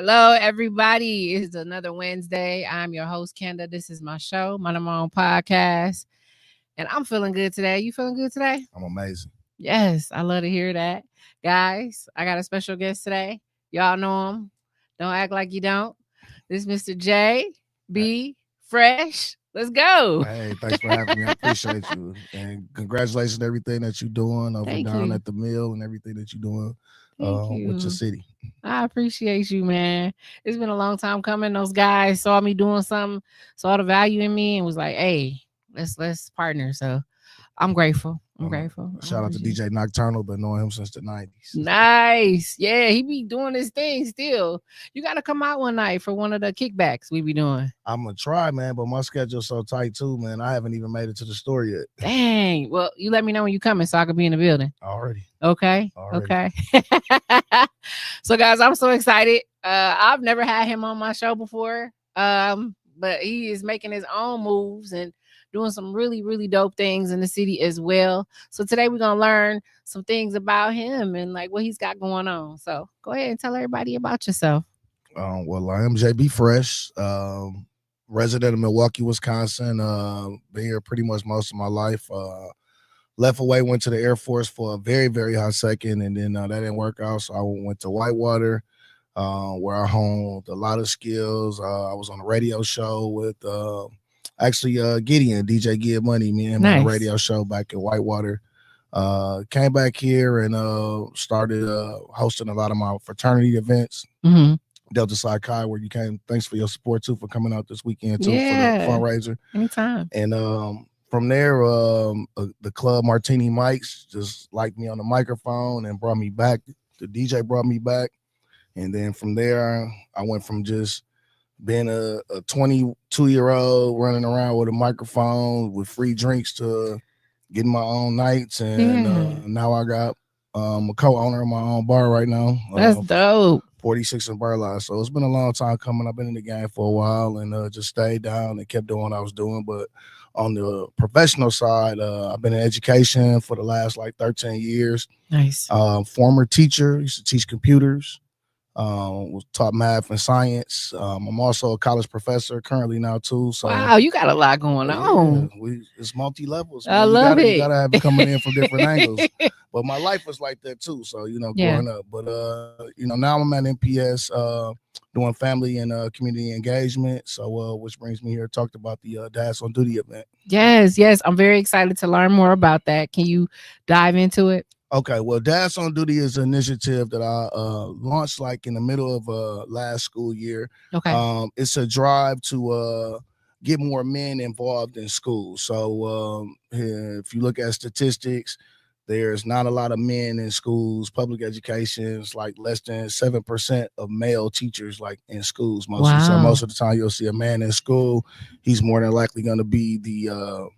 Hello, everybody. It's another Wednesday. I'm your host, Kenda. This is my show, my number one podcast. And I'm feeling good today. You feeling good today? I'm amazing. Yes, I love to hear that. Guys, I got a special guest today. Y'all know him. Don't act like you don't. This is Mr. J. B. Fresh. Let's go. Hey, thanks for having me. I appreciate you. And congratulations on everything that you're doing over Thank down you. at the mill and everything that you're doing Thank with your you. city. I appreciate you, man. It's been a long time coming. Those guys saw me doing something, saw the value in me, and was like, "Hey, let's partner." So I'm grateful. I'm grateful. I Shout out to appreciate DJ Nocturnal, been knowing him since the 90s. Nice. Yeah, he be doing his thing still. You got to come out one night for one of the kickbacks we be doing. I'm going to try, man, but my schedule's so tight too, man. I haven't even made it to the store yet. Dang. Well, you let me know when you coming so I can be in the building. Already. Okay. Okay. So guys, I'm so excited. I've never had him on my show before. But he is making his own moves and doing some really, really dope things in the city as well. So today we're gonna learn some things about him and like what he's got going on. So go ahead and tell everybody about yourself. Well, I am JB Fresh, resident of Milwaukee, Wisconsin. Been here pretty much most of my life. Left away, went to the Air Force for a very, very hot second, and then that didn't work out. So I went to Whitewater, where I honed a lot of skills. I was on a radio show with Gideon, DJ Give Money, me and him on a radio show back in Whitewater. Came back here and started hosting a lot of my fraternity events. Mm-hmm. Delta Psi Chi, where you came. Thanks for your support too, for coming out this weekend too for the fundraiser. Anytime. And from there, the club Martini Mics just liked me on the microphone and brought me back. The DJ brought me back. And then from there, I went from just being a 22-year-old running around with a microphone with free drinks to getting my own nights. And now I got a co-owner of my own bar right now. That's dope. 46 in Burleigh. So it's been a long time coming. I've been in the game for a while and just stayed down and kept doing what I was doing. But on the professional side, I've been in education for the last 13 years. Nice. Former teacher, used to teach computers. Was taught math and science. I'm also a college professor currently now too. So wow, you got a lot going on. It's multi-levels. I love it. You gotta have it coming in from different angles. But my life was like that too. So growing up. But now I'm at MPS doing family and community engagement. So which brings me here, talked about the Dads on Duty event. Yes. I'm very excited to learn more about that. Can you dive into it? Okay, well, Dads on Duty is an initiative that I launched in the middle of last school year. Okay. It's a drive to get more men involved in school. So if you look at statistics, there's not a lot of men in schools. Public education is less than 7% of male teachers in schools mostly. Wow. So most of the time you'll see a man in school. He's more than likely going to be the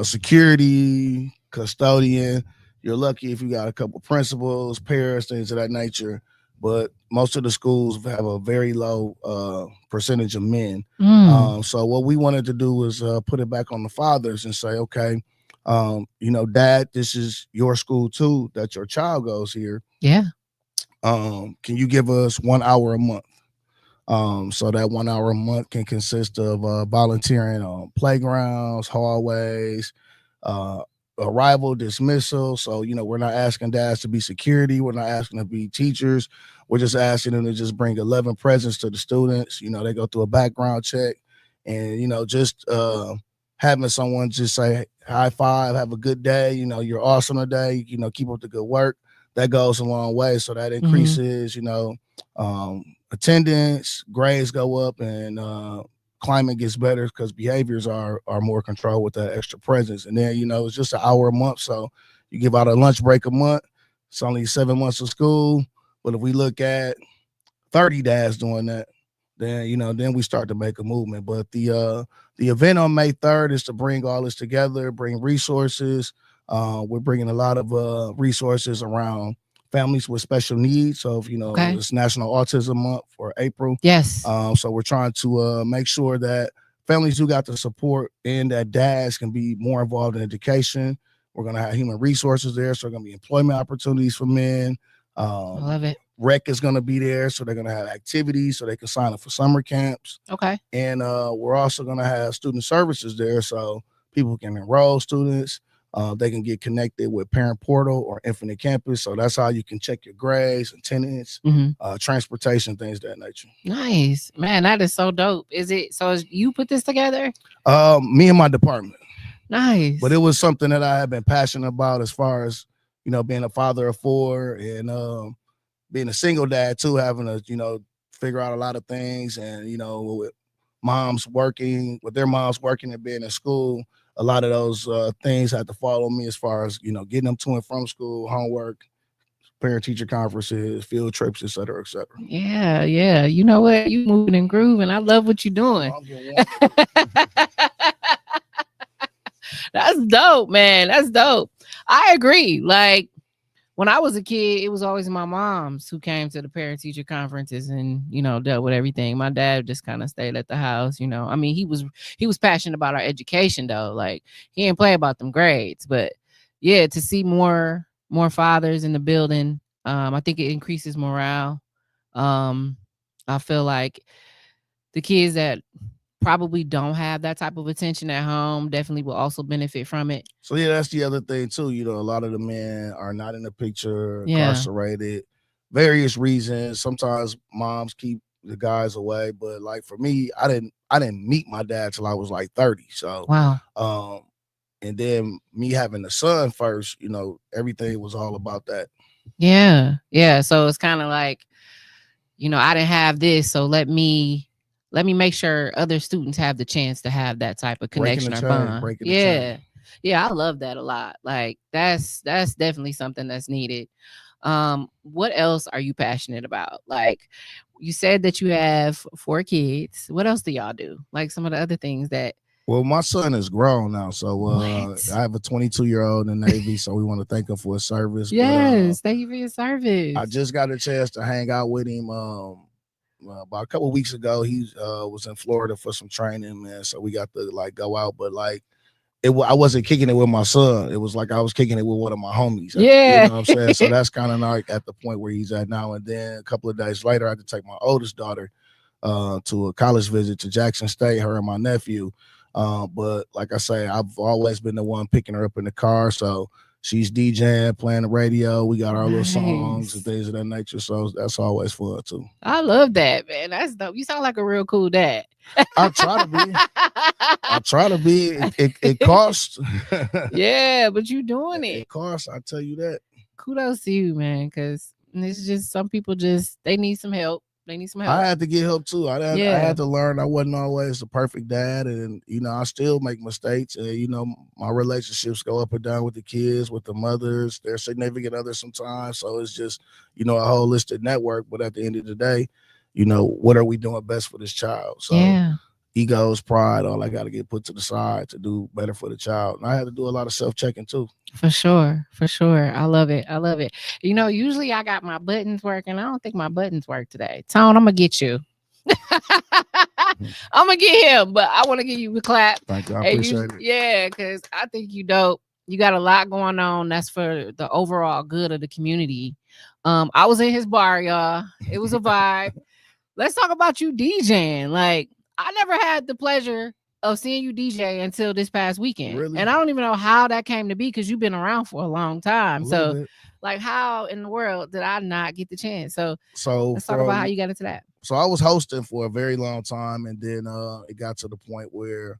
security, custodian. You're lucky if you got a couple principals, parents, things of that nature. But most of the schools have a very low percentage of men. So what we wanted to do was put it back on the fathers and say, okay, Dad, this is your school too, that your child goes here. Yeah. Can you give us 1 hour a month? So that 1 hour a month can consist of volunteering on playgrounds, hallways, arrival, dismissal. So, we're not asking dads to be security. We're not asking them to be teachers. We're just asking them to just bring 11 presents to the students. They go through a background check and, just having someone just say high five, have a good day. You're awesome today. Keep up the good work. That goes a long way. So that increases, attendance, grades go up, and climate gets better because behaviors are more controlled with that extra presence. And then, it's just an hour a month. So you give out a lunch break a month. It's only 7 months of school. But if we look at 30 dads doing that, then we start to make a movement. But the event on May 3rd is to bring all this together, bring resources. We're bringing a lot of resources around families with special needs. So, it's National Autism Month for April. Yes. So we're trying to make sure that families who got the support and that dads can be more involved in education. We're going to have human resources there. So there are going to be employment opportunities for men. I love it. Rec is going to be there, so they're going to have activities, so they can sign up for summer camps. Okay. And we're also going to have student services there, so people can enroll students. They can get connected with Parent Portal or Infinite Campus, so that's how you can check your grades, attendance, transportation, things of that nature. Nice, man. That is so dope. Is it? So you put this together? Me and my department. Nice. But it was something that I have been passionate about, as far as being a father of 4 and being a single dad too, having to figure out a lot of things, and with moms working, with their moms working and being in school, a lot of those things had to fall on me, as far as getting them to and from school, homework, parent teacher conferences, field trips, et cetera, et cetera. Yeah. You know what? You moving and grooving. I love what you're doing. That's dope, man. That's dope. I agree. Like, when I was a kid, it was always my moms who came to the parent teacher conferences and, dealt with everything. My dad just kind of stayed at the house, I mean, he was passionate about our education though. Like, he didn't play about them grades, but yeah, to see more fathers in the building, I think it increases morale. I feel like the kids that probably don't have that type of attention at home definitely will also benefit from it. So yeah, that's the other thing too. A lot of the men are not in the picture, incarcerated, various reasons. Sometimes moms keep the guys away, but like for me, I didn't meet my dad till I was like 30. So wow. And then me having a son first, everything was all about that. Yeah. So it's kind of like, I didn't have this, so let me make sure other students have the chance to have that type of connection or bond. Yeah, I love that a lot. Like, that's definitely something that's needed. What else are you passionate about? Like, you said that you have 4 kids. What else do y'all do? Like, some of the other things that. Well, my son is grown now, so I have a 22-year-old in the Navy, so we want to thank him for his service. Yes, thank you for your service. I just got a chance to hang out with him about a couple of weeks ago. He was in Florida for some training, man, so we got to go out. But I wasn't kicking it with my son. It was like I was kicking it with one of my homies. Yeah, you know what I'm saying. So that's kind of like at the point where he's at now. And then a couple of days later, I had to take my oldest daughter to a college visit to Jackson State. Her and my nephew. But like I say, I've always been the one picking her up in the car. So she's DJing, playing the radio. We got our little songs and things of that nature. So that's always fun too. I love that, man. That's dope. You sound like a real cool dad. I try to be. It costs. Yeah, but you doing it. It costs. I tell you that. Kudos to you, man. Because it's just some people they need some help. They need some help. I had to get help too. I had to learn. I wasn't always the perfect dad, and I still make mistakes. And my relationships go up and down with the kids, with the mothers, their significant others sometimes. So it's just a holistic network. But at the end of the day, what are we doing best for this child? So egos, pride, all I got to get put to the side to do better for the child. And I had to do a lot of self-checking too. For sure. I love it. Usually I got my buttons working. I don't think my buttons work today. Tone, I'm going to get you. I'm going to get him, but I want to give you a clap. Thank you. I appreciate it. Yeah, because I think you dope. You got a lot going on. That's for the overall good of the community. I was in his bar, y'all. It was a vibe. Let's talk about you DJing. Like, I never had the pleasure of seeing you DJ until this past weekend. Really? And I don't even know how that came to be, because you've been around for a long time. So like, how in the world did I not get the chance? So let's talk about how you got into that. So I was hosting for a very long time, and then it got to the point where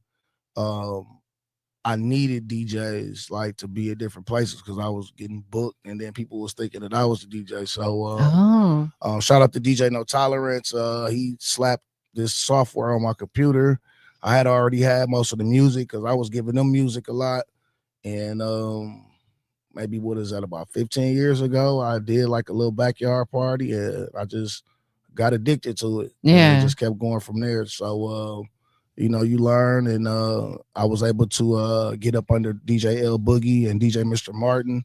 I needed DJs to be at different places, because I was getting booked, and then people was thinking that I was the DJ. So shout out to DJ No Tolerance. He slapped this software on my computer. I had already had most of the music, because I was giving them music a lot. And maybe what is that, about 15 years ago, I did a little backyard party, and I just got addicted to it. Yeah. And it just kept going from there. So you learn, and I was able to get up under DJ L Boogie and DJ Mr. Martin.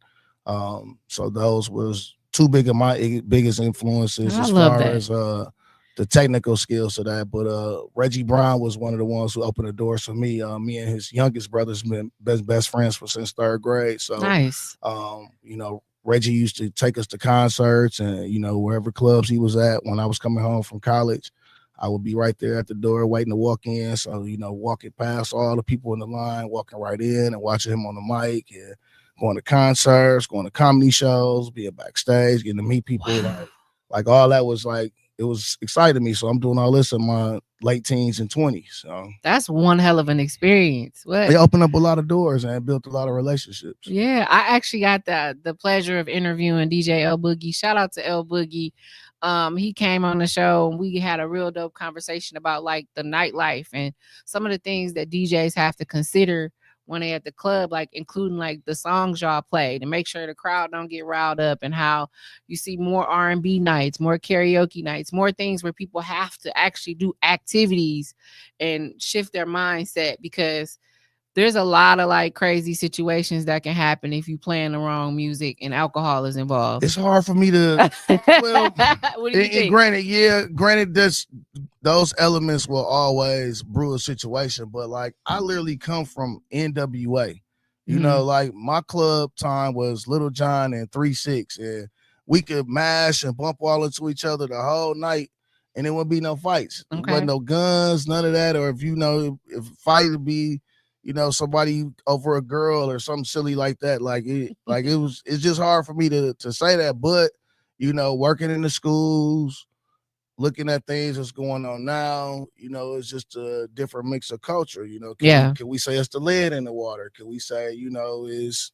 So those was two of my biggest influences as far as the technical skills of that. But Reggie Brown was one of the ones who opened the doors for me. Me and his youngest brother's been best friends since 3rd grade. So nice. Reggie used to take us to concerts and, wherever clubs he was at when I was coming home from college. I would be right there at the door waiting to walk in. So, walking past all the people in the line, walking right in and watching him on the mic and going to concerts, going to comedy shows, being backstage, getting to meet people. Wow. Like all that was like, it was exciting to me. So I'm doing all this in my late teens and 20s. So that's one hell of an experience. What? it opened up a lot of doors and built a lot of relationships. Yeah, I actually got the pleasure of interviewing DJ L Boogie. Shout out to L Boogie. He came on the show and we had a real dope conversation about like the nightlife and some of the things that DJs have to consider when they at the club, like including like the songs y'all play to make sure the crowd don't get riled up, and how you see more R&B nights, more karaoke nights, more things where people have to actually do activities and shift their mindset, because there's a lot of like crazy situations that can happen if you playing the wrong music and alcohol is involved. It's hard for me to, well, what do you think? Granted, those elements will always brew a situation, but like I literally come from NWA. Like my club time was Little John and 3-6, and we could mash and bump all into each other the whole night, and there wouldn't be no fights. There wasn't no guns, none of that. Or if fight would be, somebody over a girl or something silly like that. It's just hard for me to say that. But, working in the schools, looking at things that's going on now, it's just a different mix of culture. Can we say it's the lead in the water? Can we say, is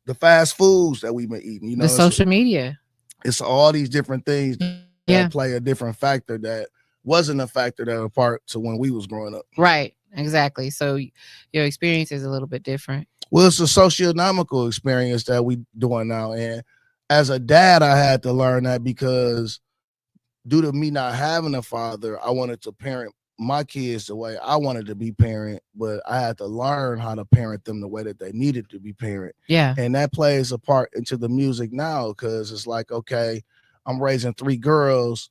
the fast foods that we've been eating? The social media. It's all these different things that play a different factor that wasn't a factor that were part to when we was growing up. Right. Exactly. So your experience is a little bit different. Well, it's a socioeconomical experience that we doing now. And as a dad, I had to learn that because due to me not having a father, I wanted to parent my kids the way I wanted to be parent, but I had to learn how to parent them the way that they needed to be parent. Yeah. And that plays a part into the music now, because it's like, okay, I'm raising 3 girls.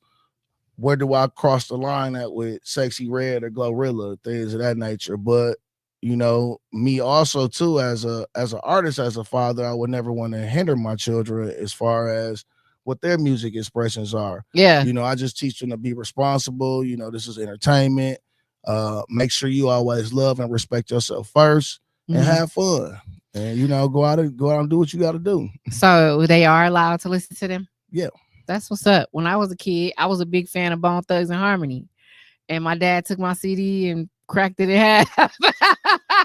Where do I cross the line at with Sexy Red or Glorilla, things of that nature? But me also too, as an artist, as a father, I would never want to hinder my children as far as what their music expressions are. Yeah. I just teach them to be responsible. This is entertainment. Make sure you always love and respect yourself first, and have fun. And go out and do what you got to do. So they are allowed to listen to them? Yeah. That's what's up. When I was a kid, I was a big fan of Bone Thugs and Harmony, and my dad took my CD and cracked it in half.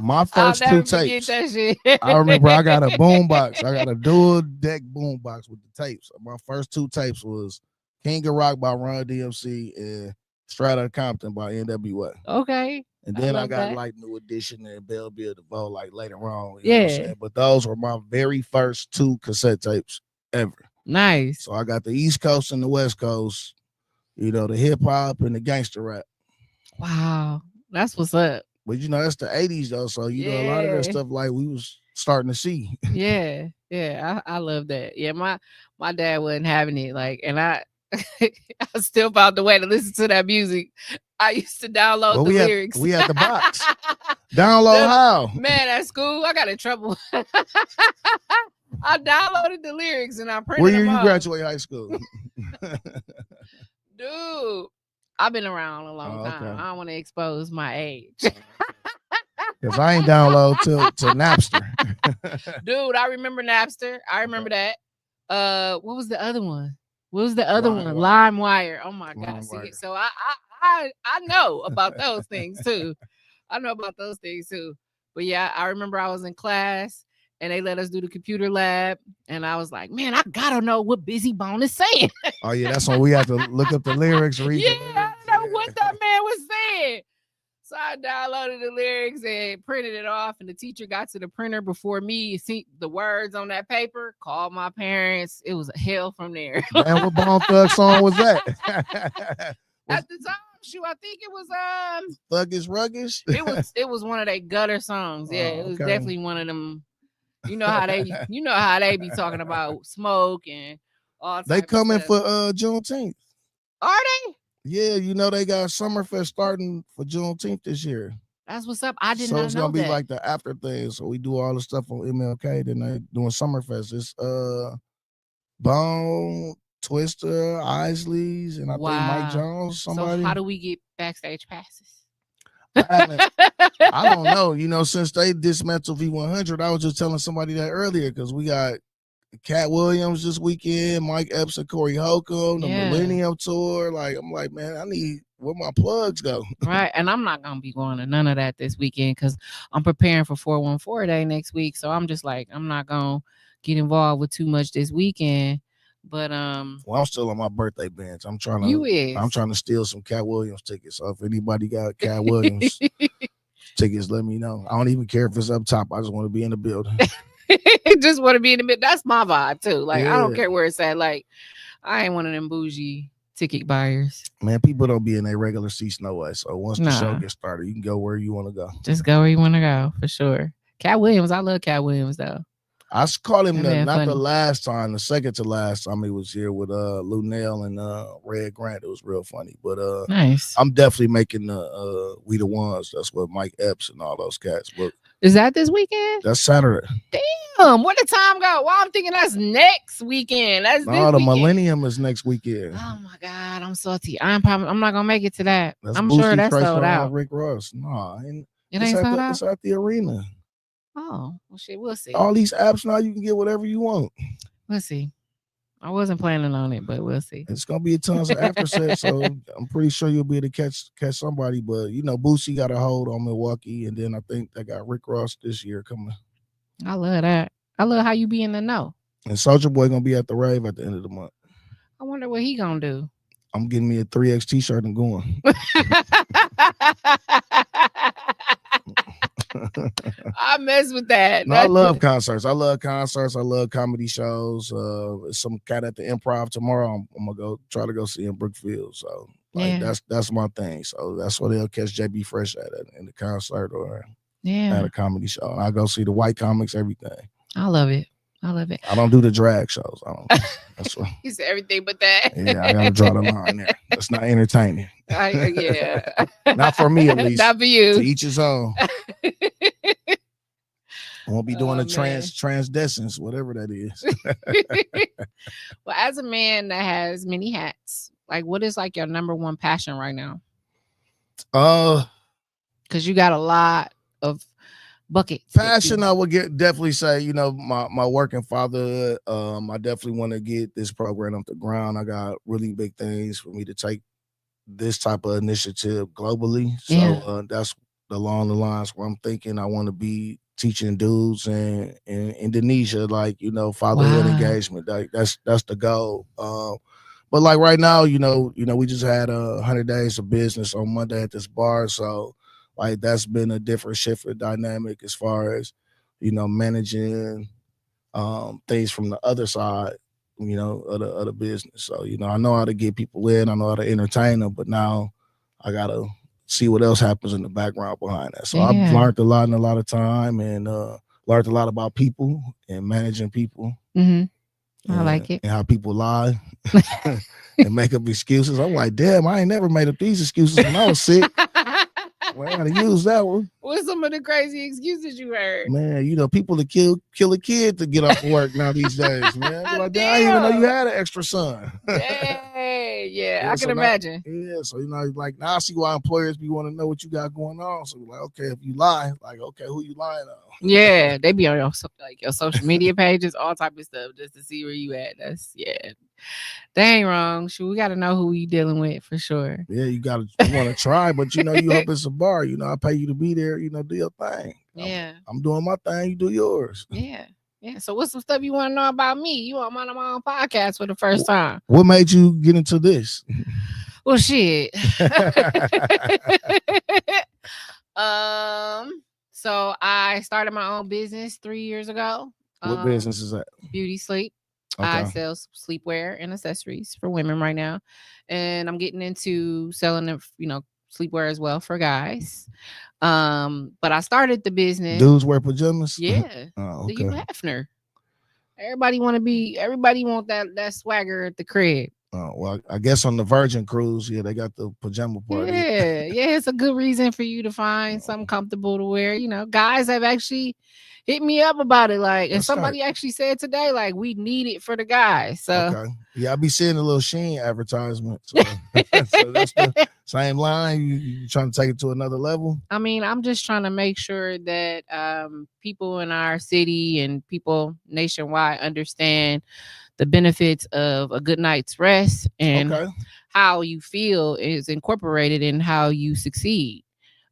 My first 2 tapes. That shit. I remember I got a boombox. I got a dual deck boombox with the tapes. My first 2 tapes was King of Rock by Run DMC and Straight Outta Compton by NWA. Okay. And then I got like New Edition and Bell Bill DeVoe like later on. You know what I'm saying? But those were my very first 2 cassette tapes ever. Nice. So I got the East Coast and the West Coast, the hip hop and the gangster rap. Wow. That's what's up. But that's the 80s though. So a lot of that stuff like we was starting to see. Yeah. I love that. Yeah, my dad wasn't having it. Like, and I still found the way to listen to that music. I used to download the lyrics. We had the box. Download how? Man, at school, I got in trouble. I downloaded the lyrics and I printed Where them you out. graduate high school? Dude, I've been around a long time. Okay. I don't want to expose my age. Because I ain't download till Napster. Dude, I remember Napster. I remember that. What was the other one? What was the other one? LimeWire. Oh my God. See, so I know about those things too. But yeah, I remember I was in class and they let us do the computer lab. And I was like, man, I gotta know what Busy Bone is saying. Oh yeah, that's when we had to look up the lyrics, read the lyrics. I don't know what that man was saying. So I downloaded the lyrics and printed it off, and the teacher got to the printer before me. See the words on that paper, called my parents. It was a hell from there. Man, what Bone Thug song was that? At the time, shoot, I think it was Thuggish Ruggish. It was one of their gutter songs. Yeah, it was definitely one of them. You know how they be talking about smoke and all. They coming for Juneteenth. Are they? Yeah, they got Summerfest starting for Juneteenth this year. That's what's up. I did So not it's know gonna be that. like the after thing. So we do all the stuff on MLK. Then they doing Summerfest. It's Bone, Twister, Isley's, and I think Mike Wow. Jones. So how Somebody. do we get backstage passes? I haven't. I don't know. Since they dismantled V100, I was just telling somebody that earlier because we got Cat Williams this weekend, Mike Epps and Corey Holcomb, the Yeah. Millennium Tour. Like, I'm like, man, I need where my plugs go. Right. And I'm not gonna be going to none of that this weekend because I'm preparing for 414 Day next week. So I'm just like, I'm not gonna get involved with too much this weekend. But Well, I'm still on my birthday bench. I'm trying is. to steal some Cat Williams tickets. So if anybody got Cat Williams tickets, let me know. I don't even care if it's up top. I just want to be in the building. Just want to be in the middle. That's my vibe too. Like I don't Yeah. care where it's at. Like I ain't one of them bougie ticket buyers. Man, people don't be in their regular seats no way. So once the show Nah. gets started, you can go where you want to go. Just go where you want to go for sure. Cat Williams, I love Cat Williams though. I called him That man not funny. the last time, the second to last time he was here with Lou Nail and Red Grant. It was real funny. But Nice. I'm definitely making the We the Ones. That's what Mike Epps and all those cats. But Is that this weekend? that's Saturday. Damn, where the time go? Well, I'm thinking that's next weekend. That's No, this the weekend. Millennium is next weekend. Oh my God, I'm salty. I'm not gonna make it to that. That's I'm Boosie, sure that's Trey sold Songz, out. Rick Ross. No, It ain't sold out. It's at the arena. Oh, well, shit, we'll see. All these apps now, you can get whatever you want. We'll see. I wasn't planning on it, but we'll see. It's gonna be a tons of after set, so I'm pretty sure you'll be able to catch somebody. But Boosie got a hold on Milwaukee, and then I think they got Rick Ross this year coming. I love that. I love how you be in the know. And Soulja Boy gonna be at the rave at the end of the month. I wonder what he gonna do. I'm getting me a 3X t-shirt and going. I mess with that. No, I love concerts. I love comedy shows. Some cat at the Improv tomorrow. I'm gonna go try to go see in Brookfield. So that's my thing. So that's where they'll catch JB Fresh at in the concert or at a comedy show. And I go see the white comics, everything. I love it. I don't do the drag shows. That's what. He said everything but that. Yeah, I gotta draw the line there. That's not entertaining. Yeah. Not for me, at least. Not for you. To each his own. I won't be doing transdescence, whatever that is. Well, as a man that has many hats, like what is like your number one passion right now? Because you got a lot of buckets. Passion, I would definitely say, my working fatherhood. I definitely want to get this program off the ground. I got really big things for me to take this type of initiative globally. So that's along the lines where I'm thinking I want to be teaching dudes in Indonesia, like, fatherhood engagement. Like that's the goal. But like right now, we just had 100 days of business on Monday at this bar. So like that's been a different shift of dynamic as far as, managing things from the other side, of the business. So, I know how to get people in, I know how to entertain them, but now I gotta see what else happens in the background behind that. So I've learned a lot in a lot of time and learned a lot about people and managing people. Mm-hmm. I like it. And how people lie and make up excuses. I'm like, damn, I ain't never made up these excuses when I was sick. Well, I gotta use that one. What's some of the crazy excuses you heard? Man, people to kill a kid to get off work now these days, man. Like, I didn't even know you had an extra son. Hey, yeah, I can imagine. So like now I see why employers be want to know what you got going on. So like, okay, if you lie, like, okay, who you lying on? Yeah, they be on your social media pages, all type of stuff, just to see where you at. They ain't wrong. Sure, we got to know who you dealing with for sure. Yeah, you want to try, but you hope it's a bar. I pay you to be there. Do your thing. Yeah, I'm doing my thing. You do yours. Yeah. So what's some stuff you want to know about me? You on my own podcast for the first time. What made you get into this? Well, shit. So I started my own business 3 years ago. What business is that? Beauty Sleep. Okay. I sell sleepwear and accessories for women right now, and I'm getting into selling them, sleepwear as well for guys. But I started the business. Dudes wear pajamas. Yeah. Oh, okay. The Hugh Hefner. Everybody want that swagger at the crib. Well, I guess on the Virgin cruise, yeah, they got the pajama party. Yeah, it's a good reason for you to find something comfortable to wear. Guys have actually hit me up about it. Like, and That's right. somebody actually said today, like, we need it for the guys. So, Okay. Yeah, I be seeing a little Sheen advertisement. So, so that's the same line. You trying to take it to another level? I mean, I'm just trying to make sure that people in our city and people nationwide understand the benefits of a good night's rest and Okay. how you feel is incorporated in how you succeed.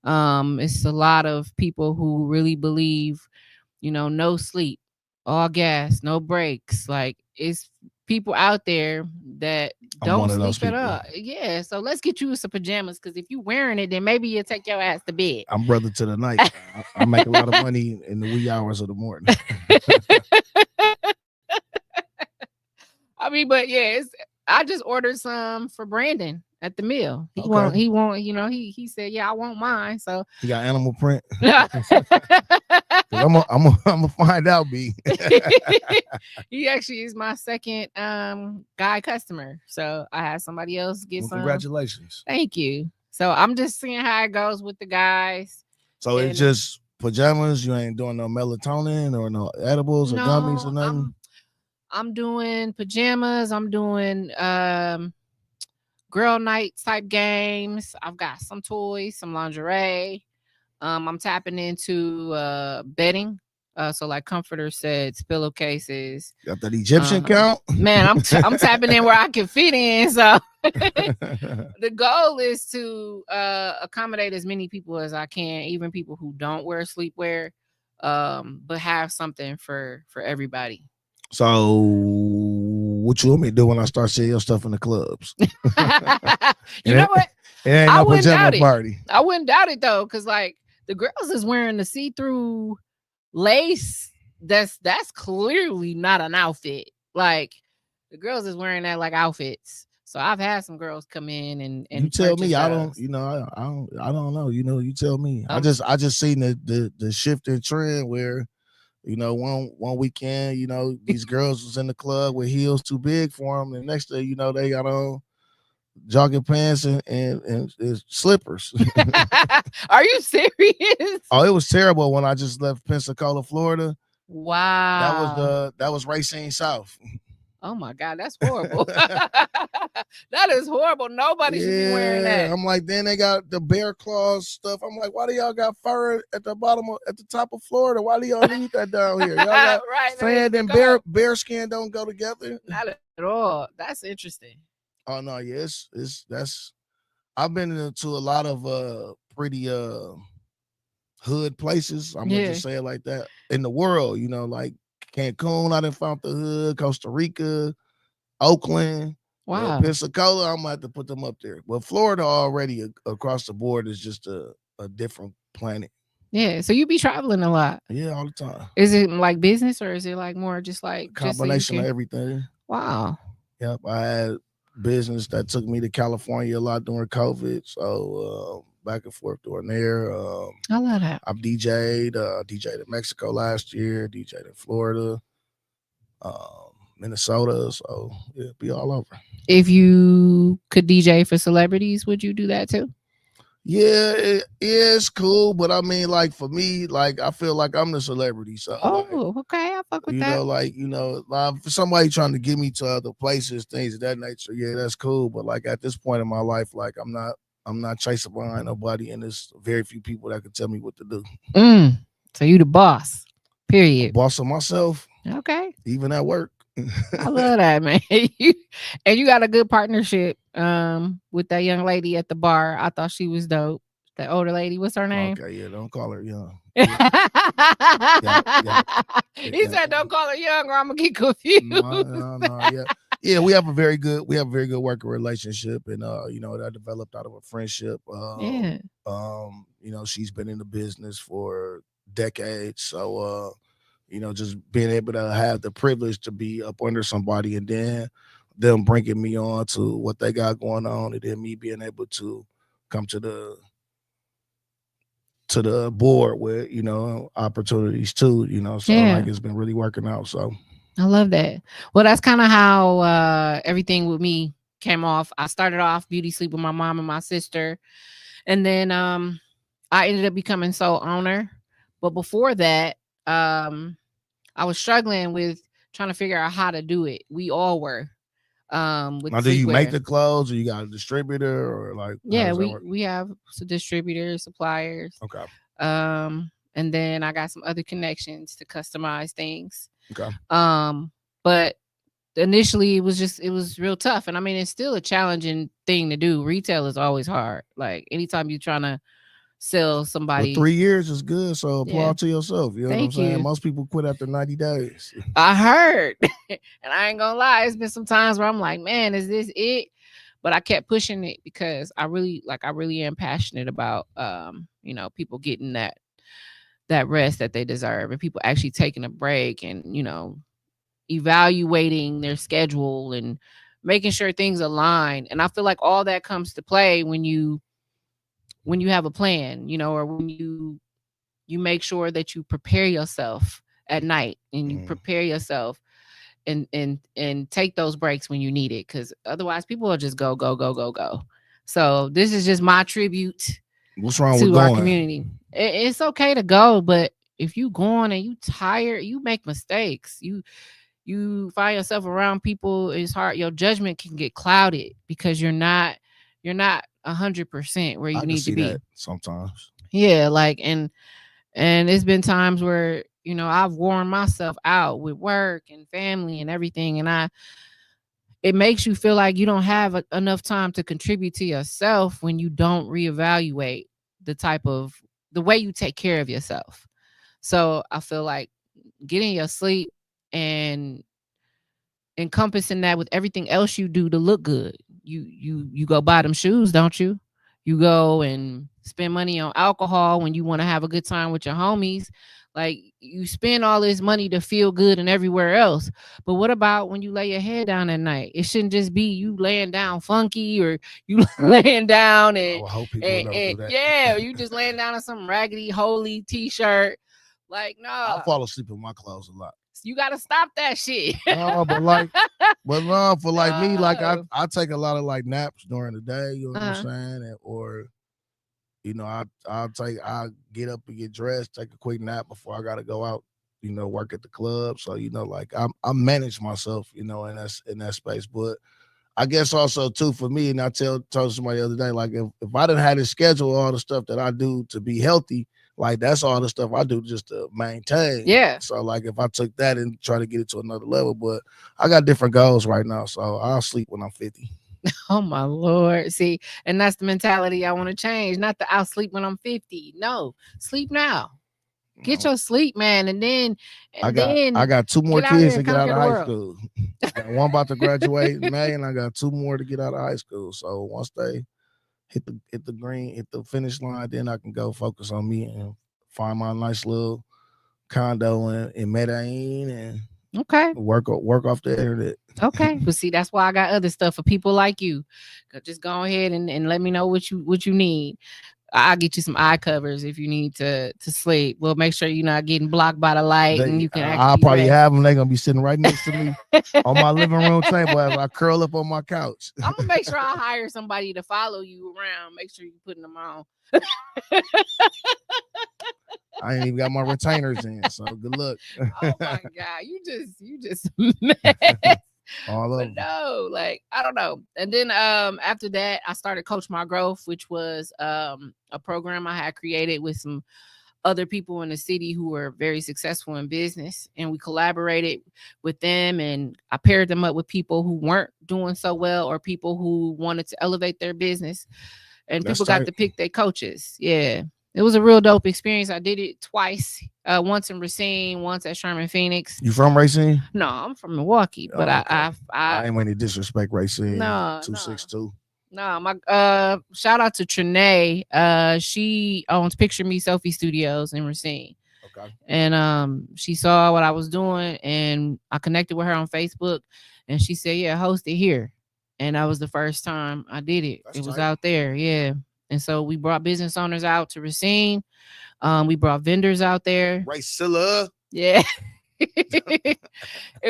It's a lot of people who really believe, no sleep, all gas, no breaks. Like, it's people out there that I'm don't one of those sleep at people. all. Yeah. So let's get you some pajamas, because if you wearing it, then maybe you'll take your ass to bed. I'm brother to the night. I make a lot of money in the wee hours of the morning. I mean, but yeah, I just ordered some for Brandon at the mill. Okay. He won't, he said, yeah, I want mine. So You got animal print? I'm I'm gonna find out, B. he actually is my second guy customer. So I had somebody else get Well, some. congratulations. Thank you. So I'm just seeing how it goes with the guys. So it's just pajamas. You ain't doing no melatonin or no edibles or gummies or nothing. I'm doing pajamas. I'm doing girl night type games. I've got some toys, some lingerie. I'm tapping into bedding. So like comforter sets, pillowcases. Got that Egyptian count? Man, I'm tapping in where I can fit in. So the goal is to accommodate as many people as I can, even people who don't wear sleepwear, but have something for everybody. So what you want me to do when I start seeing your stuff in the clubs? You know what? It ain't no pajama party. I wouldn't doubt it though, because like the girls is wearing the see-through lace. That's clearly not an outfit. Like the girls is wearing that like outfits. So I've had some girls come in and you tell me. those. I don't. I don't know. You tell me. I just seen the shift in trend where, one weekend, these girls was in the club with heels too big for them, and next day, they got on jogging pants and slippers. Are you serious? Oh, it was terrible when I just left Pensacola, Florida. Wow. That was Racine South. Oh my God, that's horrible. That is horrible. Nobody should be wearing that. I'm like, then they got the bear claws stuff. I'm like, why do y'all got fur at the top of Florida? Why do y'all need that down here? Y'all got sand and bear skin don't go together. Not at all. That's interesting. Oh no, yes, that's. I've been into a lot of pretty hood places. I'm gonna just say it like that in the world. Like Cancun, I done found the hood. Costa Rica, Oakland. Wow. Pensacola, I'm gonna have to put them up there. But Florida already across the board is just a different planet. Yeah. So you be traveling a lot. Yeah, all the time. Is it like business or is it like more just like combination of everything? Wow. Yep. I had business that took me to California a lot during COVID. So back and forth during there. I love that. I've DJ'd in Mexico last year, DJ'd in Florida. Minnesota, so yeah, be all over. If you could DJ for celebrities, would you do that too? Yeah, it's cool, but I mean, like for me, like I feel like I'm the celebrity. So, okay, I fuck with that. For somebody trying to get me to other places, things of that nature, yeah, that's cool. But like at this point in my life, like I'm not chasing behind nobody, and there's very few people that can tell me what to do. So you the boss, period. Boss of myself. Okay. Even at work. I love that, man. And you got a good partnership with that young lady at the bar. I thought she was dope. That older lady, what's her name? Okay, yeah, don't call her young. He said, "Don't call her young, or I'm gonna get confused." No, yeah. We have a very good working relationship, and that developed out of a friendship. She's been in the business for decades, so just being able to have the privilege to be up under somebody, and then them bringing me on to what they got going on, and then me being able to come to the board with opportunities too, so like it's been really working out. So I love that. Well, that's kind of how everything with me came off. I started off beauty sleep with my mom and my sister. And then I ended up becoming sole owner. But before that, I was struggling with trying to figure out how to do it. We all were with Now, do you make sleepwear. the clothes, or you got a distributor, or like how Yeah, does that work? we have some distributors, suppliers. Okay. And then I got some other connections to customize things. Okay. But initially it was real tough. And I mean, it's still a challenging thing to do. Retail is always hard. Like anytime you're trying to sell But somebody. 3 years is good, so Yeah. applaud to yourself. You know what I'm Thank saying? you. Most people quit after 90 days. I heard. And I ain't gonna lie, it's been some times where I'm like, man, is this it? But I kept pushing it because I really am passionate about you know, people getting that rest that they deserve, and people actually taking a break, and you know, evaluating their schedule and making sure things align. And I feel like all that comes to play when you have a plan, you know, or when you make sure that you prepare yourself at night, and you prepare yourself and take those breaks when you need it, because otherwise people will just go. So this is just my tribute. What's wrong to with our going? community. It's okay to go, but if you going and you tired, you make mistakes. You find yourself around people, it's hard. Your judgment can get clouded because you're not 100% where you I can need see to be. that sometimes. Yeah, like and it's been times where, you know, I've worn myself out with work and family and everything, and it makes you feel like you don't have enough time to contribute to yourself when you don't reevaluate the way you take care of yourself. So I feel like getting your sleep and encompassing that with everything else you do to look good. You go buy them shoes, don't you? You go and spend money on alcohol when you want to have a good time with your homies. Like, you spend all this money to feel good and everywhere else. But what about when you lay your head down at night? It shouldn't just be you laying down funky, or you laying down and, I hope people don't do that. yeah, you just laying down in some raggedy holy t-shirt. Like, no. I fall asleep in my clothes a lot. You gotta stop that shit. No, but no, for like me, like I take a lot of like naps during the day, you know what I'm saying? Or, you know, I get up and get dressed, take a quick nap before I gotta go out, you know, work at the club. So, you know, like I manage myself, you know, in that space. But I guess also too for me, and I told somebody the other day, like if I didn't have to schedule all the stuff that I do to be healthy, like that's all the stuff I do just to maintain. Yeah. So like if I took that and try to get it to another level, but I got different goals right now, so I'll sleep when I'm 50. Oh my Lord. See, and that's the mentality I want to change. Not the I'll sleep when I'm 50. No, sleep now. Get your sleep, man. And then I got 2 more get out kids here to and get out conquer of the high world. school. I got one about to graduate in May, and I got 2 more to get out of high school. So once they hit the finish line, then I can go focus on me and find my nice little condo in Medellin and Okay. work off the internet. Okay. But see, that's why I got other stuff for people like you. Just go ahead and let me know what you need. I'll get you some eye covers if you need to sleep. We'll make sure you're not getting blocked by the light, and you can actually I'll probably rest. have them. They're gonna be sitting right next to me on my living room table as I curl up on my couch. I'm gonna make sure I hire somebody to follow you around. Make sure you're putting them on. I ain't even got my retainers in, so good luck. Oh my God, you just mess. All of them. No, like, I don't know. And then after that, I started Coach My Growth, which was a program I had created with some other people in the city who were very successful in business, and we collaborated with them, and I paired them up with people who weren't doing so well, or people who wanted to elevate their business, and people got to pick their coaches. Yeah. It was a real dope experience. I did it twice. Once in Racine, once at Sherman Phoenix. You from Racine? No, I'm from Milwaukee, but okay. I ain't want to disrespect Racine. No, 262. No, my shout out to Trinae. She owns Picture Me Selfie Studios in Racine. Okay. And she saw what I was doing, and I connected with her on Facebook, and she said, "Yeah, host it here." And that was the first time I did it. It was out there, yeah. And so we brought business owners out to Racine. We brought vendors out there. Racilla. Yeah. It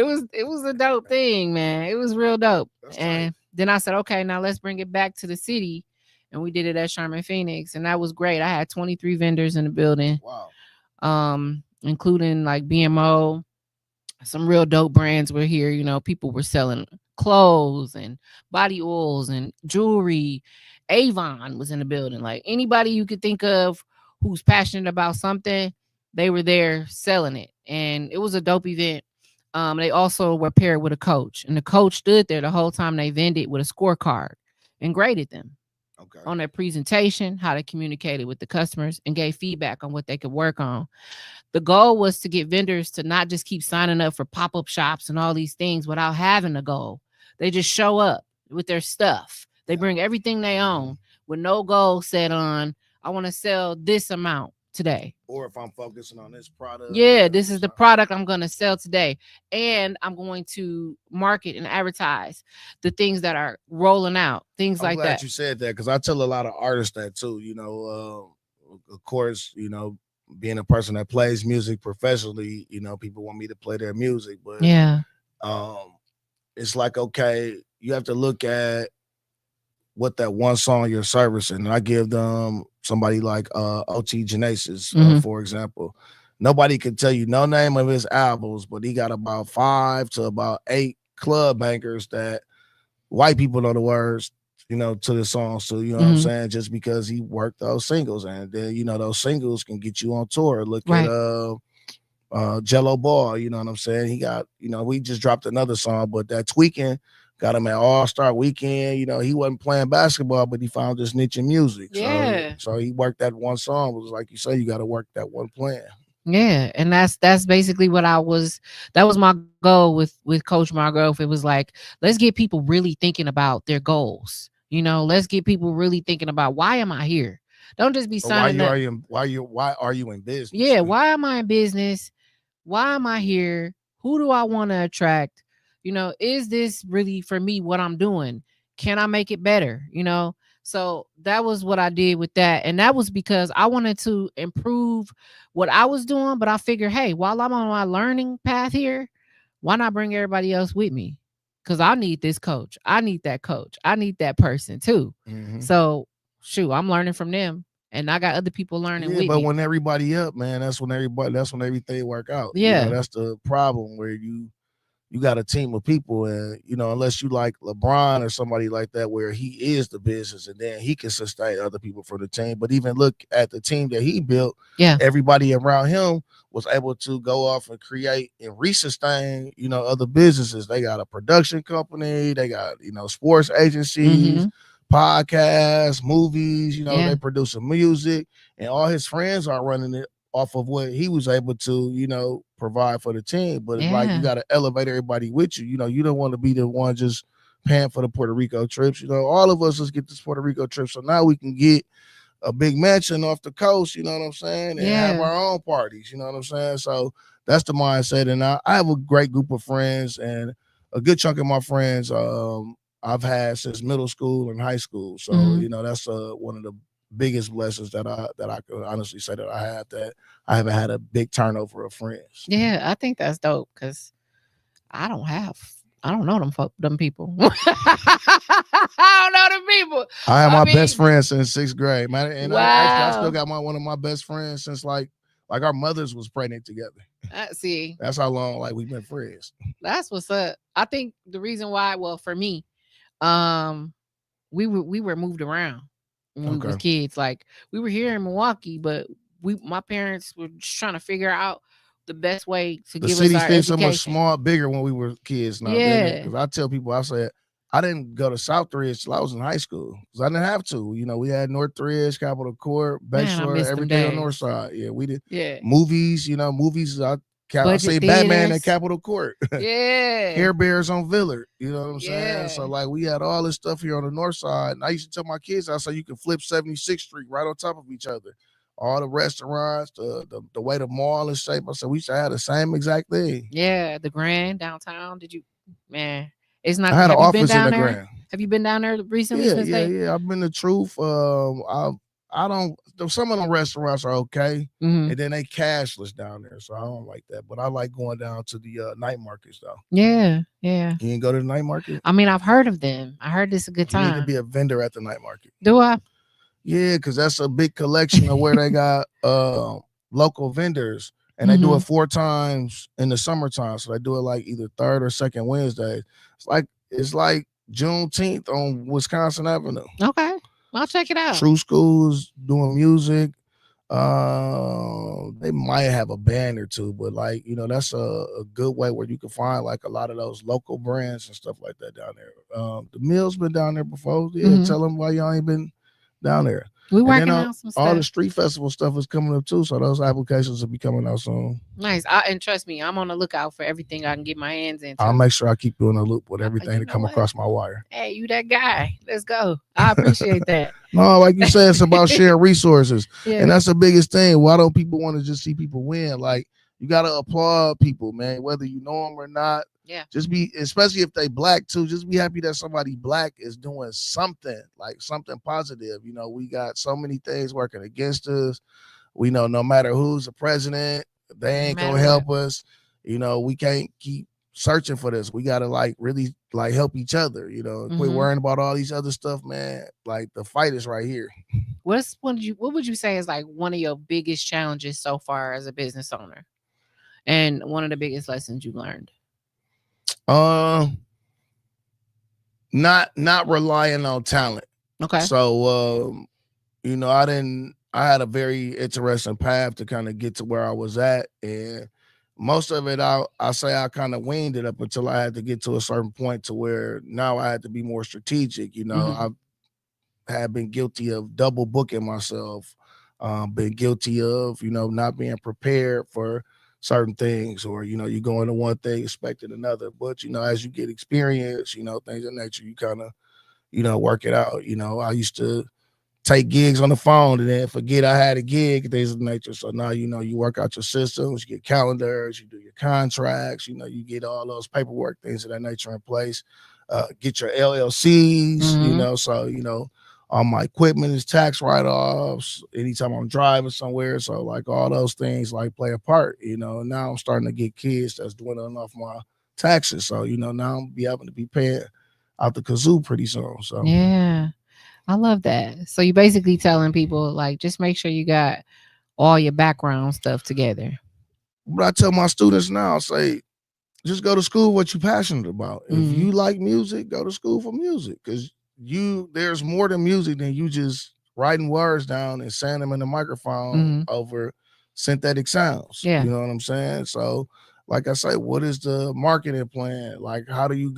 was a dope thing, man. It was real dope. And then I said, okay, now let's bring it back to the city. And we did it at Sherman Phoenix. And that was great. I had 23 vendors in the building. Wow. Including like BMO, some real dope brands were here. You know, people were selling clothes and body oils and jewelry. Avon was in the building. Like anybody you could think of who's passionate about something, they were there selling it. And it was a dope event. They also were paired with a coach, and the coach stood there the whole time they vended with a scorecard and graded them Okay. on their presentation, how they communicated with the customers, and gave feedback on what they could work on. The goal was to get vendors to not just keep signing up for pop-up shops and all these things without having a goal. They just show up with their stuff. They bring everything they own with no goal set on, I want to sell this amount today. Or if I'm focusing on this product. Yeah, this is the product I'm going to sell today. And I'm going to market and advertise the things that are rolling out, things I'm like glad that. you said that, because I tell a lot of artists that too. Of course, being a person that plays music professionally, people want me to play their music, but Yeah. It's like, okay, you have to look at what that one song you're servicing. And I give them somebody like OT Genesis, for example. Nobody can tell you no name of his albums, but he got about 5 to about 8 club bangers that white people know the words, to the songs. So, what I'm saying? Just because he worked those singles, and then, those singles can get you on tour. Look at Jello Ball, you know what I'm saying? He got, we just dropped another song, but that Tweaking got him at All-Star Weekend. He wasn't playing basketball, but he found this niche in music. Yeah. So he worked that one song. It was like you say, you got to work that one plan. Yeah, and that's basically what that was my goal with Coach Margrove. It was like, let's get people really thinking about their goals. Let's get people really thinking about, why am I here? Don't just be signing up. Why are you in business? Yeah, why am I in business? Why am I here? Who do I want to attract? Is this really for me what I'm doing? Can I make it better? So that was what I did with that. And that was because I wanted to improve what I was doing. But I figured, hey, while I'm on my learning path here, why not bring everybody else with me? Because I need this coach. I need that coach. I need that person too. So shoot, I'm learning from them. And I got other people learning with me. But when everybody up, man, that's when everything work out. Yeah. That's the problem, where you got a team of people, and unless you like LeBron or somebody like that, where he is the business and then he can sustain other people for the team. But even look at the team that he built. Yeah. Everybody around him was able to go off and create and resustain, other businesses. They got a production company, they got, sports agencies, podcasts, movies, they producing music, and all his friends are running it off of what he was able to, provide for the team. But it's like, you got to elevate everybody with you. You don't want to be the one just paying for the Puerto Rico trips. All of us, let's get this Puerto Rico trip, so now we can get a big mansion off the coast, you know what I'm saying, and have our own parties, you know what I'm saying. So that's the mindset. And I have a great group of friends, and a good chunk of my friends I've had since middle school and high school. So that's one of the biggest blessings that I could honestly say that I have, that I haven't had a big turnover of friends. Yeah, I think that's dope, because I don't know them people. I don't know them people. I had my best friend since 6th grade, man. And wow. I still got one of my best friends since like our mothers was pregnant together. See, that's how long we've been friends. That's what's up. I think the reason why, well, for me, we were moved around when we was kids. Like, we were here in Milwaukee, but my parents were just trying to figure out the best way to give us our education. The city seemed so much bigger when we were kids now. Yeah. Because I tell people, I said, I didn't go to Southridge till I was in high school, because I didn't have to. We had Northridge, Capitol Court, Bayshore, everything on the north side. Yeah, we did. Yeah. Movies, I say Batman at Capitol Court. Yeah. Care Bears on Villard. You know what I'm saying? So we had all this stuff here on the north side. And I used to tell my kids, I said, you can flip 76th Street right on top of each other. All the restaurants, the way the mall is shaped. I said, we should have the same exact thing. Yeah, the Grand downtown. Man, it's not. I had an office in the Grand. Have you been down there recently? Yeah. I've been to Truth. I I don't. Some of them restaurants are okay, Mm-hmm. and then they cashless down there, so I don't like that. But I like going down to the night markets though. Yeah, yeah. You didn't go to the night market? I mean, I've heard of them. I heard it's a good You need to time. be a vendor at the night market. Do I? Yeah, because that's a big collection of where they got local vendors, and they do Mm-hmm. it 4 times in the summertime. So they do it like either third or second Wednesday. It's like Juneteenth on Wisconsin Avenue. Okay, I'll check it out. True Schools doing music. They might have a band or two, but like that's a good way where you can find like a lot of those local brands and stuff like that down there. The Mill's been down there before. Yeah, Mm-hmm. tell them why y'all ain't been down there. We And then working on some all the stuff. street festival stuff is coming up too, so those applications will be coming out soon. Nice. And trust me, I'm on the lookout for everything I can get my hands I'll into. make sure I keep you in the loop with everything You that know come what? across my wire. Hey, you that guy. Let's go. I appreciate that. No, like you said, it's about sharing resources. And Yeah. that's the biggest thing. Why don't people want to just see people win? Like, you got to applaud people, man, whether you know them or not. Yeah. Just be, especially if they black too, just be happy that somebody black is doing something, like something positive. We got so many things working against us. We know no matter who's the president, they No ain't matter gonna what. help us. We can't keep searching for this. We gotta like really like help each other. Quit Mm-hmm. worrying about all these other stuff, man. Like the fight is right here. What would you say is like one of your biggest challenges so far as a business owner? And one of the biggest lessons you learned? Uh, not relying on talent. Okay. So I had a very interesting path to kind of get to where I was at, and most of it I say I kind of weaned it up until I had to get to a certain point to where now I had to be more strategic. Mm-hmm. I have been guilty of double booking myself, been guilty of not being prepared for certain things, or you go into one thing expecting another. But as you get experience, things of nature, you kind of work it out. I used to take gigs on the phone and then forget I had a gig, things of nature. So now you work out your systems, you get calendars, you do your contracts, you get all those paperwork, things of that nature in place. Get your LLCs, Mm-hmm. so all my equipment is tax write-offs anytime I'm driving somewhere. So like all those things like play a part, and now I'm starting to get kids that's dwindling off my taxes. So now I'm be able to be paying out the kazoo pretty soon. So Yeah. I love that. So you basically telling people like just make sure you got all your background stuff together. what I tell my students now, I say, just go to school what you're passionate about. If Mm-hmm. you like music, go to school for music, because there's more than music than you just writing words down and saying them in the microphone Mm-hmm. over synthetic sounds. Yeah. You know what I'm saying? So like I say, what is the marketing plan? Like how do you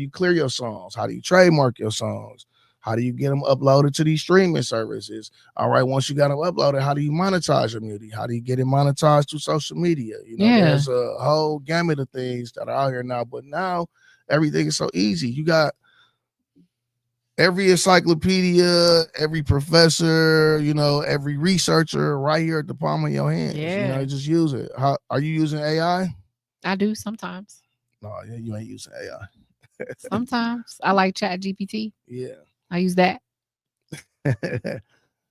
clear your songs? How do you trademark your songs? How do you get them uploaded to these streaming services? All right, once you got them uploaded, how do you monetize your music? How do you get it monetized through social media? Yeah. There's a whole gamut of things that are out here now, but now everything is so easy. You got every encyclopedia, every professor, every researcher right here at the palm of your hands. Yeah. Just use it. How are you using AI? I do sometimes. No, you ain't using AI. Sometimes I like Chat GPT. Yeah. I use that.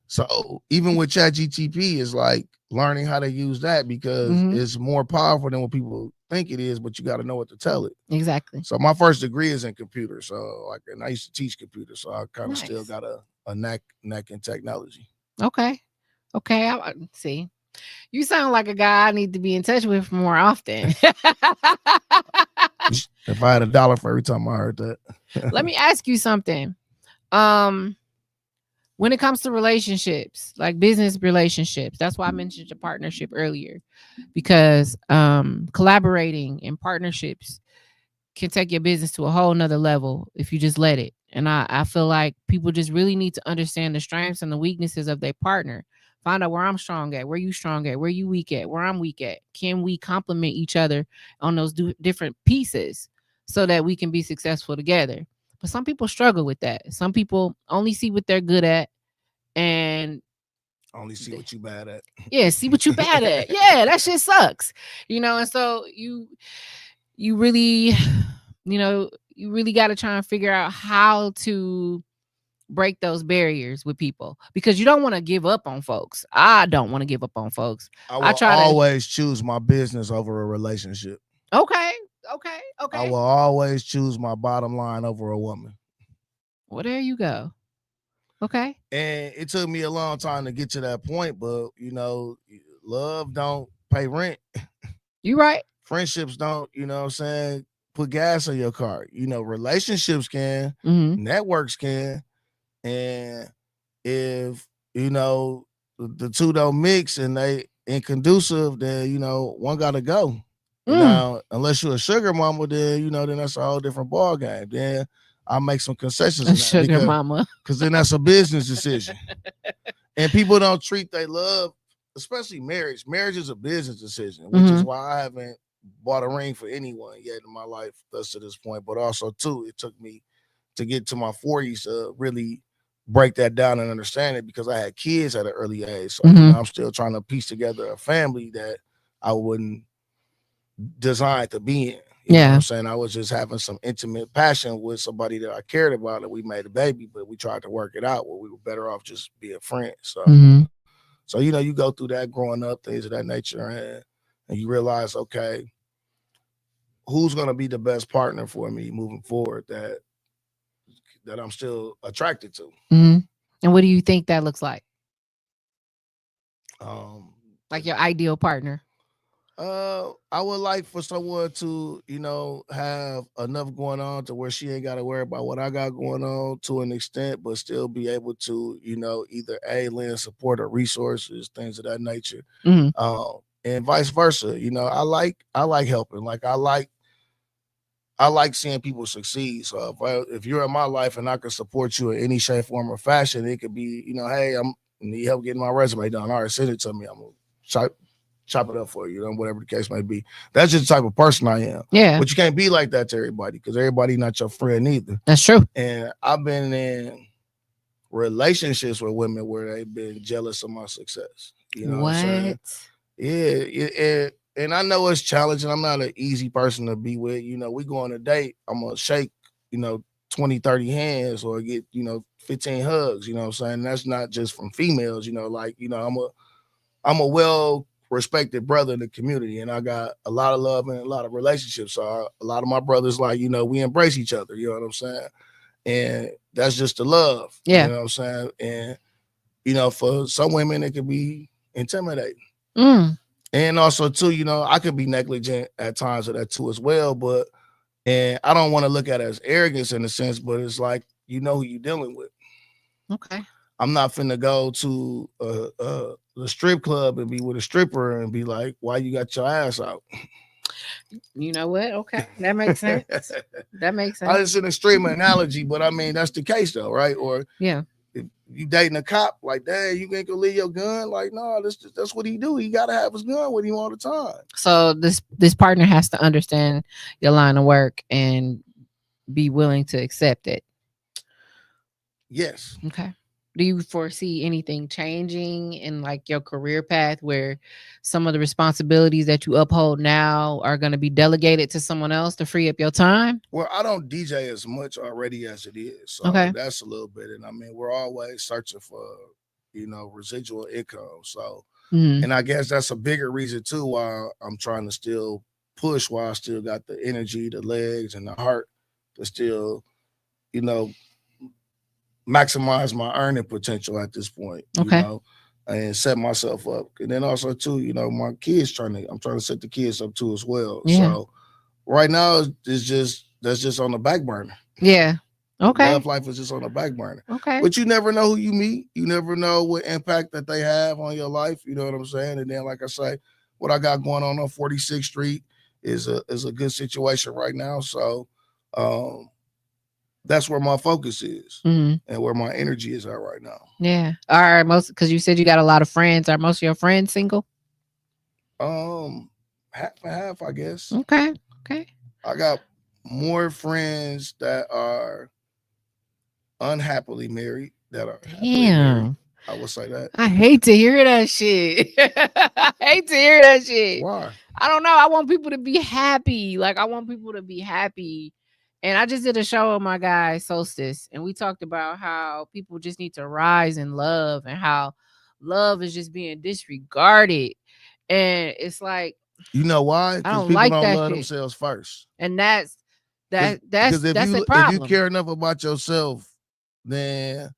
So even with Chat GTP, it's like learning how to use that because Mm-hmm. it's more powerful than what people think it is, but you got to know what to tell it. Exactly. So my first degree is in computers. So and I used to teach computers, so I kind of still Nice. got a knack in technology. Okay. Okay. See. You sound like a guy I need to be in touch with more often. If I had $1 for every time I heard that. Let me ask you something. When it comes to relationships, like business relationships, that's why I mentioned your partnership earlier, because collaborating and partnerships can take your business to a whole nother level if you just let it. And I feel like people just really need to understand the strengths and the weaknesses of their partner. Find out where I'm strong at, where you strong at, where you weak at, where I'm weak at. Can we complement each other on those different pieces so that we can be successful together? But some people struggle with that. Some people only see what they're good at and Only see what you bad at. yeah, see what you bad at. Yeah, that shit sucks. And so you really, you really got to try and figure out how to break those barriers with people, because you don't want to give up on folks. I don't want to give up on folks. I I will try to. always choose my business over a relationship. Okay, I okay. will always choose my bottom line over a woman. Well, there you go. Okay. And it took me a long time to get to that point, but love don't pay rent. You right. Friendships don't, what I'm saying, put gas in your car. Relationships can, Mm-hmm. networks can. And if, the two don't mix and they inconducive, then, one gotta go. Now, unless you're a sugar mama, then that's a whole different ball game. Then I'll make some concessions in that Sugar mama. because then that's a business decision. And people don't treat they love, especially marriage. Marriage is a business decision, which is why I haven't bought a ring for anyone yet in my life thus to this point. But also, too, it took me to get to my 40s to really break that down and understand it, because I had kids at an early age. So I'm still trying to piece together a family that I wouldn't design to be in. You know what I'm saying? I was just having some intimate passion with somebody that I cared about, and we made a baby, but we tried to work it out where we were better off just being friends. So you go through that growing up, things of that nature, and you realize, okay, who's going to be the best partner for me moving forward that I'm still attracted to. And what do you think that looks like? Um, Like your ideal partner? I would like for someone to, have enough going on to where she ain't got to worry about what I got going on to an extent, but still be able to, either lend support or resources, things of that nature, and vice versa. I like helping. Like I like seeing people succeed. So if you're in my life and I can support you in any shape, form, or fashion, it could be, hey, I'm need help getting my resume done. All right, send it to me. I'm gonna chop it up for you, whatever the case may be. That's just the type of person I am. Yeah. But you can't be like that to everybody, because everybody not your friend either. That's true. And I've been in relationships with women where they've been jealous of my success. You know what I'm saying? Yeah. And I know it's challenging. I'm not an easy person to be with. We go on a date, I'm going to shake, 20, 30 hands or get, 15 hugs. You know what I'm saying? That's not just from females, I'm a well respected brother in the community, and I got a lot of love and a lot of relationships. So a lot of my brothers, we embrace each other. You know what I'm saying? And that's just the love. Yeah. You know what I'm saying? And, for some women, it could be intimidating. And also, too, I could be negligent at times of that, too, as well. And I don't want to look at it as arrogance in a sense, but it's like, who you're dealing with. Okay. I'm not finna go to the strip club and be with a stripper and be like, why you got your ass out? You know what? Okay. That makes sense. That makes sense. It's an extreme analogy, but I mean, that's the case though, right? Or if you dating a cop, like, dang, you ain't gonna leave your gun? Like, no, that's what he do. He gotta have his gun with him all the time. So this partner has to understand your line of work and be willing to accept it. Yes. Okay. Do you foresee anything changing in like your career path where some of the responsibilities that you uphold now are going to be delegated to someone else to free up your time? Well, I don't DJ as much already as it is. So that's a little bit. And I mean, we're always searching for, residual income. So, and I guess that's a bigger reason too why I'm trying to still push, while I still got the energy, the legs, and the heart to still, maximize my earning potential at this point, and set myself up. And then also too, my kids I'm trying to set the kids up too as well. Yeah. So right now that's just on the back burner. Yeah. Okay. Love life is just on the back burner. Okay. But you never know who you meet. You never know what impact that they have on your life. You know what I'm saying? And then, like I say, what I got going on 46th Street is a good situation right now. So, that's where my focus is and where my energy is at right now. Yeah. All right. Because you said you got a lot of friends. Are most of your friends single? Half and half, I guess. Okay. I got more friends that are unhappily married that are happily married. I will say that. I hate to hear that shit. I hate to hear that shit. Why? I don't know. I want people to be happy. Like, I want people to be happy And I just did a show on my guy Solstice, and we talked about how people just need to rise in love and how love is just being disregarded. And it's like, You know why? I Because don't people like don't that love shit. themselves first. And that's Because that's a if you problem. care enough about yourself, then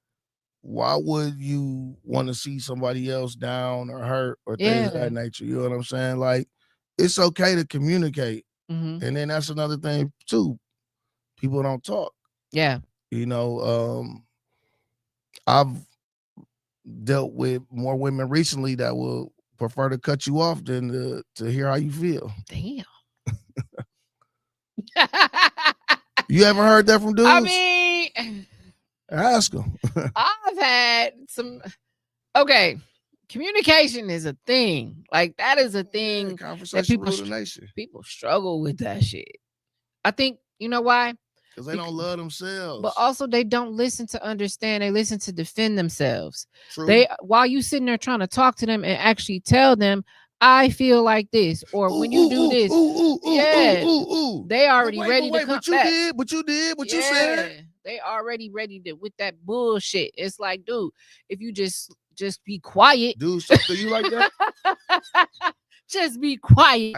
why would you want to see somebody else down or hurt or things of Yeah. that nature? You know what I'm saying? Like, it's okay to communicate. Hmm. And then that's another thing too. People don't talk. Yeah. You know, I've dealt with more women recently that will prefer to cut you off than to hear how you feel. Damn. You ever heard that from I dudes? mean, Ask them. I've had some. Okay, communication is a thing. Like that is a thing that Conversation rule the nation. people struggle with that shit. I think you know why? Because they don't love But themselves. also they don't listen to understand. They listen to defend themselves. True. They while you sitting there trying to talk to them and actually tell them, I feel like this, or when you do this, they already ready to come but you back. did, but you did, but you said. They already ready to with that bullshit. It's like, dude, if you just be quiet, Dude, stuff to you like that. just be quiet.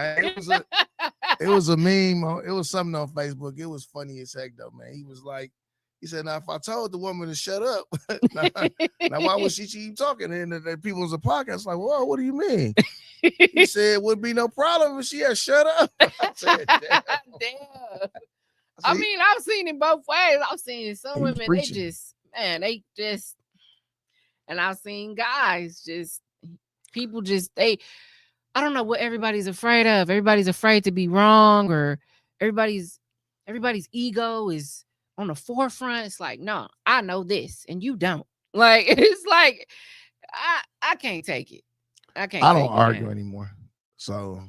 It was a meme. It was something on Facebook. It was funny as heck though, man. He said, now if I told the woman to shut up, now why would she keep talking? And the people was a podcast like, whoa, what do you mean? He said, would be no problem if she had shut up. I said, damn. I mean, I've seen it both ways. I've seen some women, preaching. and I've seen guys I don't know what everybody's afraid of. Everybody's afraid to be wrong, or everybody's ego is on the forefront. It's like, no, I know this and you don't. Like, it's like, I can't take it. I don't argue anymore. So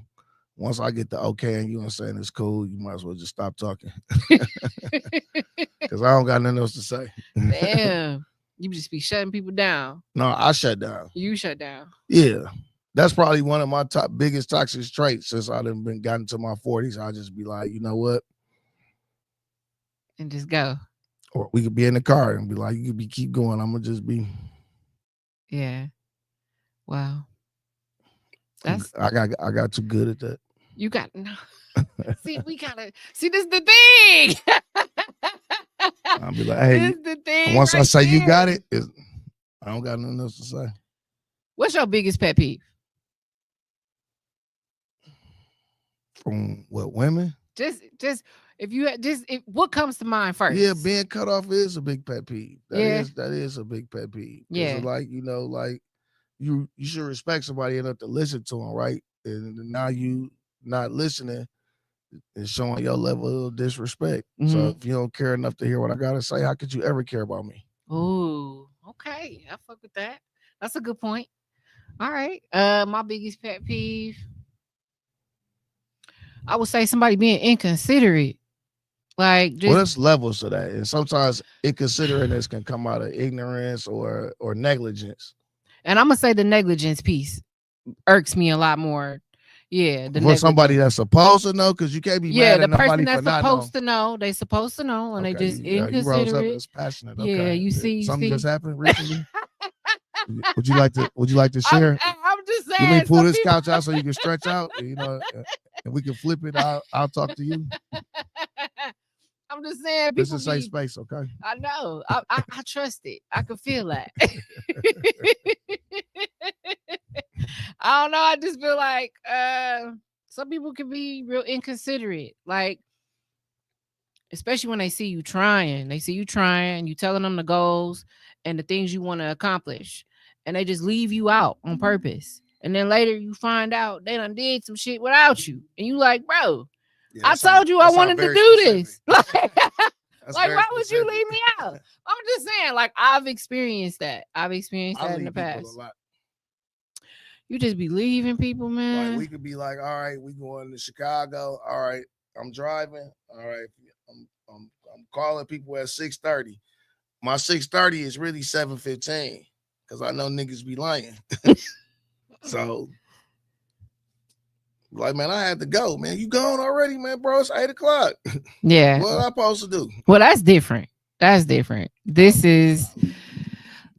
once I get the okay and you saying it's cool, you might as well just stop talking. Because I don't got nothing else to say. Damn. You just be shutting people down. No, I shut down. You shut down. Yeah. That's probably one of my biggest toxic traits since I've gotten to my 40s. I'll just be like, you know what? And just go. Or we could be in the car and be like, you could keep going. I'm going to just be. Yeah. Wow. I got too good at that. You got no. See, we gotta see. This is the thing. I'll be like, hey. This is the thing. Once I say you got it, I don't got nothing else to say. What's your biggest pet peeve? From what, women? Just what comes to mind first? Yeah, being cut off is a big pet peeve. That is a big pet peeve. Yeah, like you should respect somebody enough to listen to them, right? And now you not listening is showing your level of disrespect. Mm-hmm. So if you don't care enough to hear what I gotta say, how could you ever care about me? Oh, okay, I fuck with that. That's a good point. All right, my biggest pet peeve, I would say somebody being inconsiderate. Like, well, there's levels to that, and sometimes inconsiderateness can come out of ignorance or negligence. And I'm gonna say the negligence piece irks me a lot more. Yeah, for somebody that's supposed to know, because you can't be mad at nobody for not knowing. The person that's supposed to know, they supposed to know, and they just inconsiderate. You rose up as passionate. Yeah, okay. You see, something just happened recently. Would you like to share? I'm just saying. You mean pull this couch out so you can stretch out, and we can flip it. I'll talk to you. I'm just saying. This is a safe space, okay? I know. I trust it. I can feel that. I don't know. I just feel like some people can be real inconsiderate. Like, especially when they see you trying. They see you trying, you telling them the goals and the things you want to accomplish. And they just leave you out on purpose. And then later you find out they done did some shit without you. And you like, bro, I told you I wanted to do this. Like, why would you leave me out? I'm just saying, like, I've experienced that. In the past. A lot. You just be leaving people, man. Like, we could be like, all right, we going to Chicago. All right, I'm driving. All right, I'm calling people at 6:30. My 6:30 is really 7:15 because I know niggas be lying. So Like, man, I had to go, man. You gone already, man, bro? It's 8:00. Yeah. What am I supposed to do? Well, that's different. That's different. This is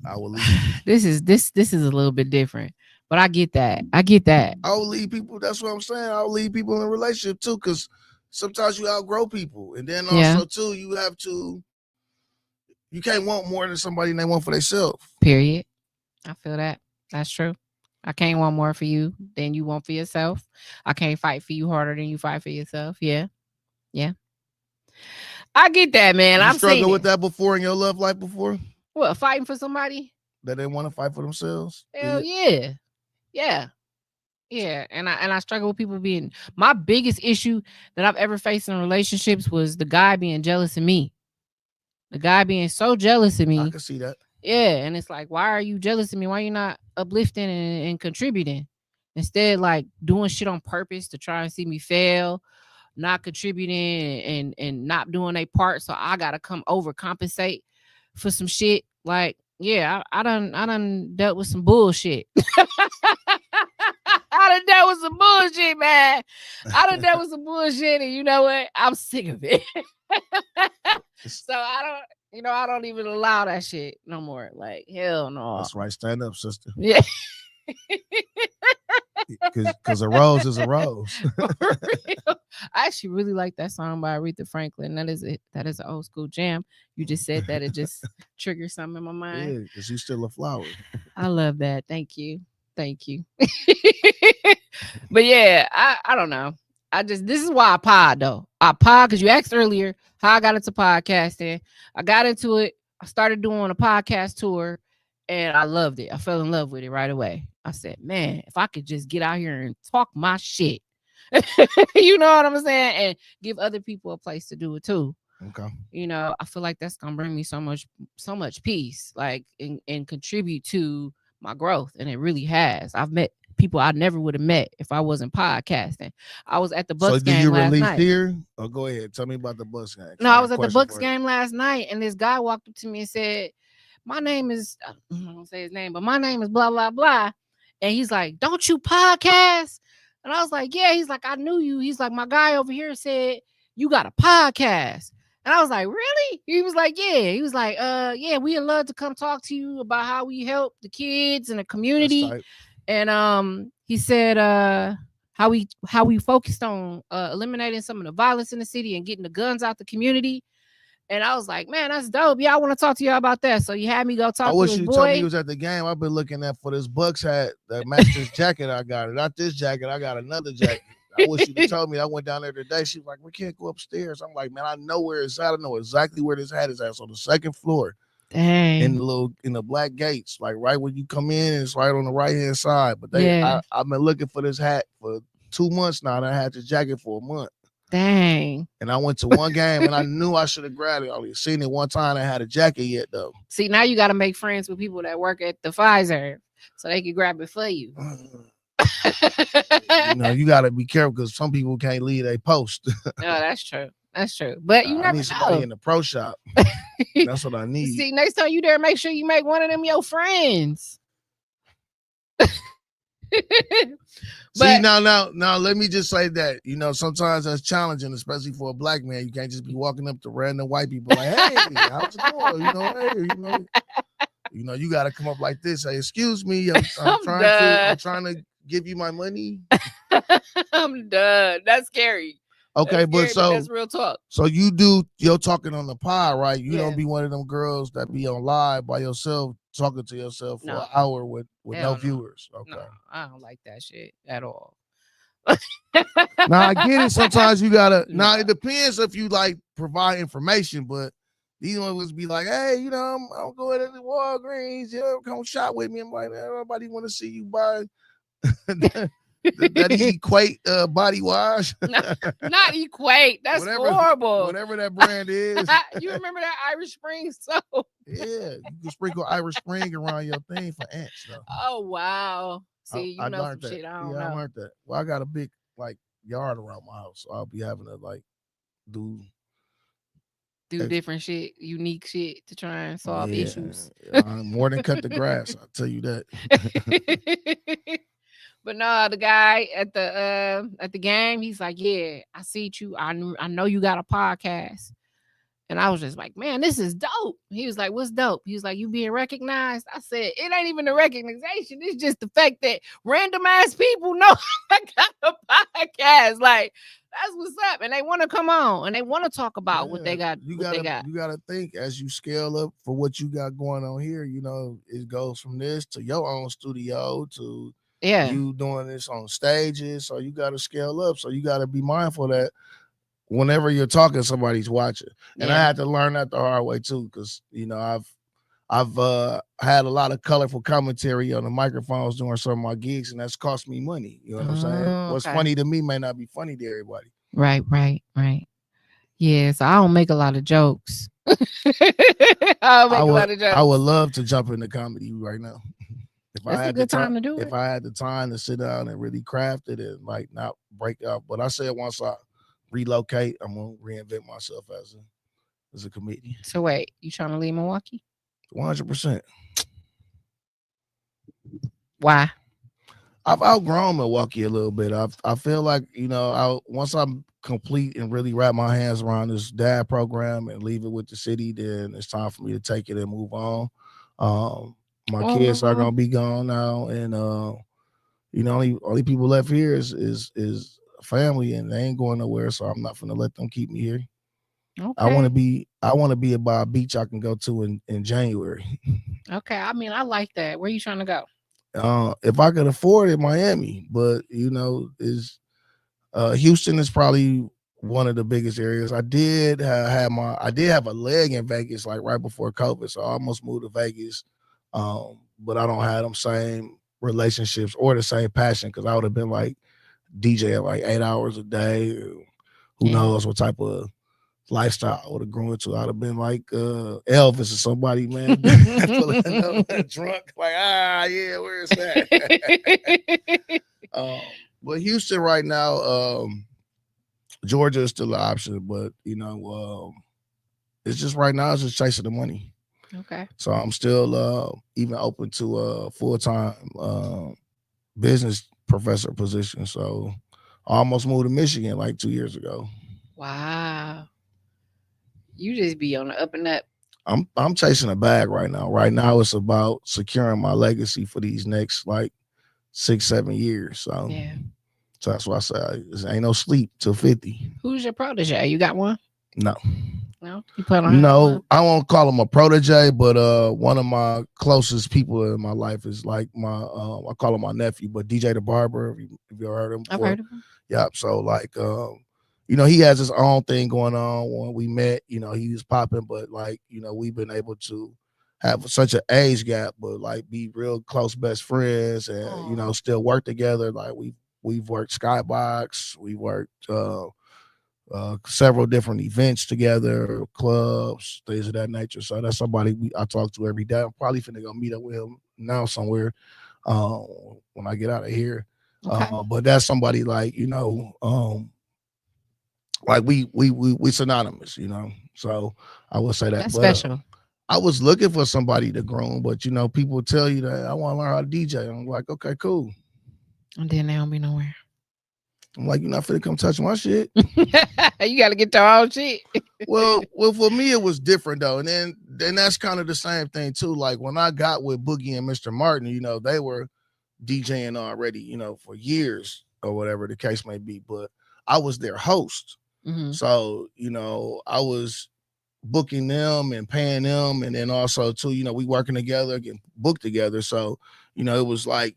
I will leave. this is a little bit different. But I get that. I get that. I will leave people. That's what I'm saying. I'll leave people in a relationship too, because sometimes you outgrow people. And then also too, you have to, you can't want more than somebody they want for themselves. Period. I feel that. That's true. I can't want more for you than you want for yourself. I can't fight for you harder than you fight for yourself. Yeah. Yeah. I get that, man. You I'm struggled seeing with that before in your love life before? What, fighting for somebody? That they want to fight for themselves? Hell yeah. Yeah. Yeah. And I struggle with people being, my biggest issue that I've ever faced in relationships was the guy being jealous of me. The guy being so jealous of me. I can see that. Yeah. And it's like, why are you jealous of me? Why are you not uplifting and contributing? Instead, like doing shit on purpose to try and see me fail, not contributing and not doing a part. So I gotta come overcompensate for some shit. Like, yeah, I done dealt with some bullshit. I done dealt with some bullshit, man. I done dealt with some bullshit, and you know what? I'm sick of it. So I don't even allow that shit no more. Like, hell no. That's right. Stand up, sister. Yeah. Because a rose is a rose. I actually really like that song by Aretha Franklin. That is an old school jam. You just said that, it just triggered something in my mind. Yeah, because you still a flower. I love that. Thank you. But yeah, I don't know. This is why I pod though. I pod because you asked earlier how I got into podcasting. I got into it. I started doing a podcast tour and I loved it. I fell in love with it right away. I said, man, if I could just get out here and talk my shit, you know what I'm saying? And give other people a place to do it too. Okay. You know, I feel like that's gonna bring me so much peace, like and contribute to my growth. And it really has. I've met people I never would have met if I wasn't podcasting. I was at the Bucks game last night. Here? Oh, go ahead. Tell me about the Bucks game. No, I was at the Bucks game last night, and this guy walked up to me and said, my name is, I'm not gonna say his name, but my name is blah, blah, blah. And he's like, don't you podcast? And I was like, yeah. He's like, I knew you. He's like, my guy over here said, you got a podcast. And I was like, really? He was like, yeah. He was like, yeah, we'd love to come talk to you about how we help the kids in the community. And he said, how we focused on eliminating some of the violence in the city and getting the guns out the community. And I was like, man, that's dope. Yeah, I want to talk to y'all about that. So you had me go talk to his boy. I wish you told me he was at the game. I've been looking at for this Bucks hat that matched this jacket I got. Not this jacket. I got another jacket. I wish you told me. I went down there today. She was like, we can't go upstairs. I'm like, man, I know where it's at. I know exactly where this hat is at. So the second floor. Dang. In the black gates, like right when you come in, it's right on the right hand side. But I've been looking for this hat for 2 months now, and I had this jacket for a month. Dang. And I went to one game and I knew I should have grabbed it. I only seen it one time. I had a jacket yet though. See, now you got to make friends with people that work at the Pfizer so they can grab it for you. You got to be careful because some people can't leave a post. No, that's true. That's true. But you never need somebody in the pro shop. That's what I need. See, next time you there, make sure you make one of them your friends. See, now, let me just say that, sometimes that's challenging, especially for a black man. You can't just be walking up to random white people like, hey, how's it going? You got to come up like this. Say, excuse me, I'm trying to give you my money. I'm done. That's scary. Okay, that's that's real talk. So you do your talking on the pod, right? You don't be one of them girls that be on live by yourself talking to yourself for an hour with no viewers. Okay, no, I don't like that shit at all. Now I get it. Sometimes you gotta. Now it depends if you like provide information, but these ones be like, hey, I'm going to the Walgreens. Come shop with me. I'm like, everybody want to see you buy. That Equate body wash. Not Equate. That's horrible. Whatever that brand is. You remember that Irish Spring soap? Yeah, you can sprinkle Irish Spring around your thing for ants though. Oh wow. See, you know some shit. I don't know. I learned that. Well, I got a big yard around my house, so I'll be having to do different shit, unique shit to try and solve issues. More than cut the grass, I'll tell you that. But no, the guy at the game, he's like, "Yeah, I see you. I know you got a podcast." And I was just like, "Man, this is dope." He was like, "What's dope?" He was like, "You being recognized." I said, "It ain't even the recognition. It's just the fact that random ass people know I got a podcast. Like, that's what's up. And they want to come on and they want to talk about what Yeah, they got, you what they gotta got." you gotta think as you scale up for what you got going on here. It goes from this to your own studio to Yeah. you doing this on stages. So you gotta scale up. So you gotta be mindful that whenever you're talking, somebody's watching. And I Yeah. had to learn that the hard way too, because I've had a lot of colorful commentary on the microphones during some of my gigs, and that's cost me money. You know what I'm saying? Oh, What's okay. funny to me may not be funny to everybody. Right, right, right. Yeah, so I don't make a lot of jokes. I don't I make a would lot of I would jokes. love to jump into comedy right now. If I That's a had the good time, time to do if it. I had the time to sit down and really craft it and like not break out. But I said once I relocate, I'm gonna reinvent myself as a comedian. So wait, you trying to leave Milwaukee? 100%. Why? I've outgrown Milwaukee a little bit. I feel like once I'm complete and really wrap my hands around this dad program and leave it with the city, then it's time for me to take it and move on. My kids are Oh, gonna be gone now, and only people left here is family, and they ain't going nowhere. So I'm not gonna let them keep me here. okay. I want to be by a beach I can go to in January. Okay. I mean, I like that. Where you trying to go? If I could afford it, Miami, but is Houston is probably one of the biggest areas. I did have a leg in Vegas like right before COVID, so I almost moved to Vegas. But I don't have them same relationships or the same passion because I would have been like DJ like 8 hours a day. Who Yeah. knows what type of lifestyle I would have grown into? I'd have been like Elvis or somebody, man, pulling up drunk, like yeah, where's that? um, but Houston right now, Georgia is still an option, but it's just right now it's just chasing the money. Okay. So I'm still even open to a full time business professor position. So I almost moved to Michigan like 2 years ago. Wow. You just be on the up and up. I'm chasing a bag right now. Right now it's about securing my legacy for these next like 6-7 years. So Yeah. that's why I say there ain't no sleep till 50. Who's your protege? You got one? No. No. You plan on having No, one? I won't call him a protege, but one of my closest people in my life is like I call him my nephew, but DJ the Barber, if you ever heard him I've before. heard of him. Yep. So like he has his own thing going on. When we met, he was popping, but like, we've been able to have such an age gap, but like be real close best friends and Oh. still work together. Like we've worked Skybox, we worked several different events together, clubs, things of that nature. So that's somebody I talk to every day. I'm probably finna go meet up with him now somewhere uh, when I get out of here. Okay. But that's somebody like like we synonymous, So I will say that. That's But special. I was looking for somebody to groom, but people tell you that I want to learn how to DJ. I'm like, okay, cool. And then they don't be nowhere. I'm like, you're not finna come touch my shit. You got to get your own shit. Well, for me it was different though, and then that's kind of the same thing too. Like when I got with Boogie and Mr. Martin, they were DJing already, for years or whatever the case may be. But I was their host, Hmm. so I was booking them and paying them, and then also too, we working together, getting booked together. So it was like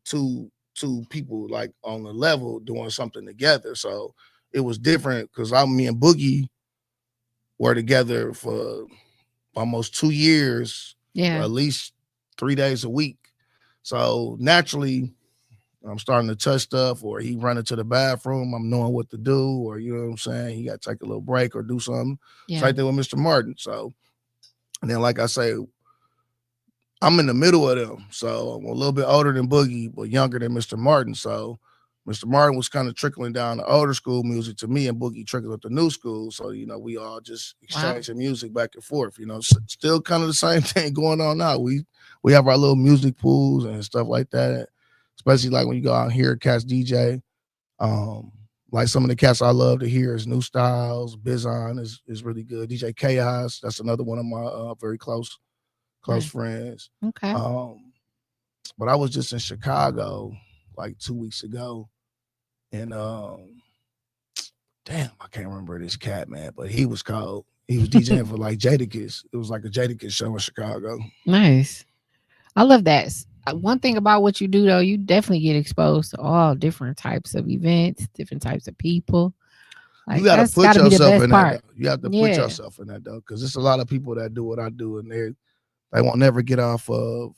two people like on the level doing something together. So it was different because me and Boogie were together for almost 2 years, Yeah. at least 3 days a week. So naturally, I'm starting to touch stuff, or he running to the bathroom. I'm knowing what to do, or you know what I'm saying. He got to take a little break or do something. Yeah. Same thing with Mr. Martin. So, and then like I say, I'm in the middle of them. So I'm a little bit older than Boogie, but younger than Mr. Martin. So Mr. Martin was kind of trickling down the older school music to me, and Boogie trickled up the new school. So, we all just Wow. exchanging music back and forth. Still kind of the same thing going on now. We have our little music pools and stuff like that. especially like when you go out here, cats DJ. Like some of the cats I love to hear is New Styles, Bizon is really good. DJ Chaos, that's another one of my very close Nice. friends. Okay. But I was just in Chicago like 2 weeks ago, and damn, I can't remember this cat, man, but he was cold. He was DJing for like Jadakiss. It was like a Jadakiss show in Chicago. Nice. I love that. One thing about what you do, though, you definitely get exposed to all different types of events, different types of people. You Like got to that's put got to be the yourself best in that, part. though. You have to put Yeah. yourself in that, though, because there's a lot of people that do what I do, and they won't never get off of,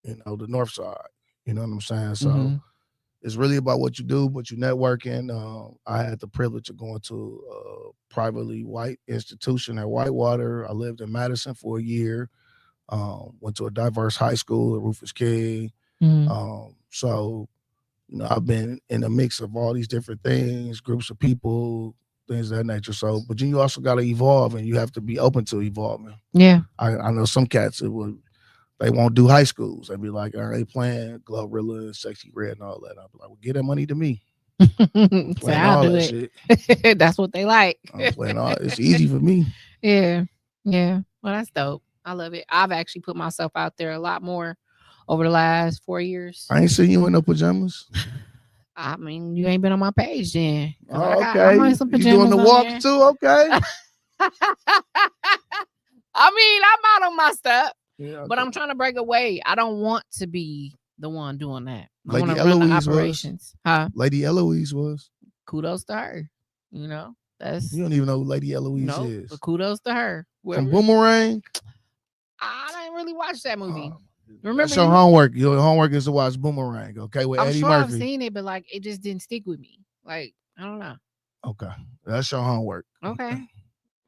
the north side. You know what I'm saying? So Mhm. it's really about what you do, but you networking. I had the privilege of going to a privately white institution at Whitewater. I lived in Madison for a year. Went to a diverse high school at Rufus King. Mhm. So I've been in a mix of all these different things, groups of people, things of that nature. So, but then you also got to evolve, and you have to be open to evolving. Yeah. I know some cats they won't do high schools. They'd be like, "Are they playing Glorilla and Sexy Red and all that?" I'll be like, "Well, get that money to me. I'm So playing I'll all do that it. shit. That's what they like. I'm playing all. It's easy for me. Yeah. Yeah. Well, that's dope. I love it. I've actually put myself out there a lot more over the last 4 years. I ain't seen you in no pajamas. I mean, you ain't been on my page then, because Oh, I'm okay. on some You doing pajamas the on walks there. too? Okay. I mean, I'm out on my stuff, Yeah. but Okay. I'm trying to break away. I don't want to be the one doing that. I want Lady to run the Eloise was. operations. Huh? Lady Eloise was. Kudos to her. That's You don't even know who Lady Eloise no, is. but kudos to her. From Whoever. Boomerang. I didn't really watch that movie. That's Remember your you? homework. Your homework is to watch Boomerang, okay, with I'm Eddie sure I've Murphy. seen it, but like it just didn't stick with me. Like I don't know. Okay. That's your homework. Okay.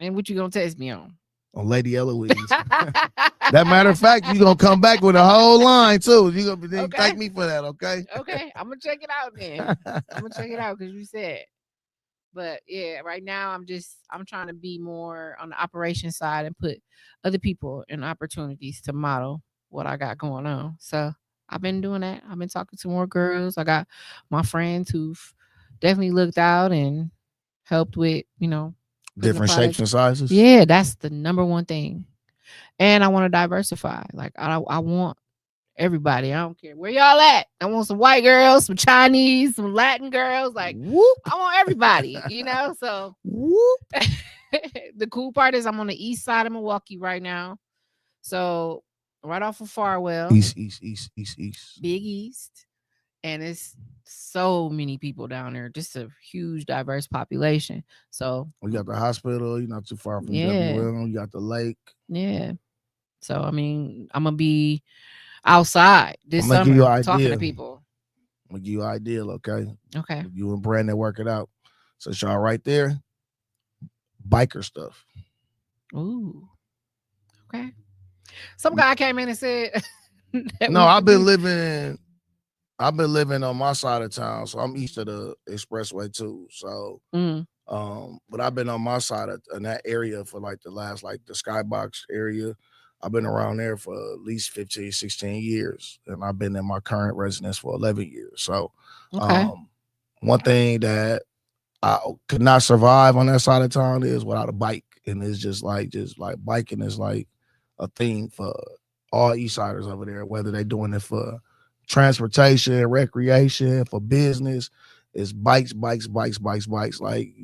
And what you gonna test me on? On Lady Eloise. That matter of fact, you gonna come back with a whole line too. You gonna Okay. thank me for that, okay? Okay, I'm gonna check it out then. I'm gonna check it out because you said. But yeah, right now I'm trying to be more on the operation side and put other people in opportunities to model what I got going on. So I've been doing that. I've been talking to more girls. I got my friends who've definitely looked out and helped with, putting the Different shapes product. and sizes. Yeah, that's the number one thing. And I want to diversify. Like I want everybody. I don't care where y'all at. I want some white girls, some Chinese, some Latin girls. Like Whoop. I want everybody, So Whoop. the cool part is I'm on the east side of Milwaukee right now. So right off of Farwell. East. Big East. And it's so many people down there. Just a huge diverse population. So We got the hospital, you're not too far from yeah. WL. You got the lake. Yeah. So I mean, I'm gonna be outside this I'm gonna give you summer an talking idea. to people. I'm gonna give you an ideal, okay? Okay. You and Brandon work it out. So y'all right there, biker stuff. Ooh. Okay. Some guy came in and said No, I've been living on my side of town, so I'm east of the expressway too. So but I've been on my side in that area for like the last, like the Skybox area. I've been around there for at least 15, 16 years. And I've been in my current residence for 11 years. So one thing that I could not survive on that side of town is without a bike. And it's just like biking is like a thing for all East Siders over there, whether they're doing it for transportation, recreation, for business. It's bikes. Like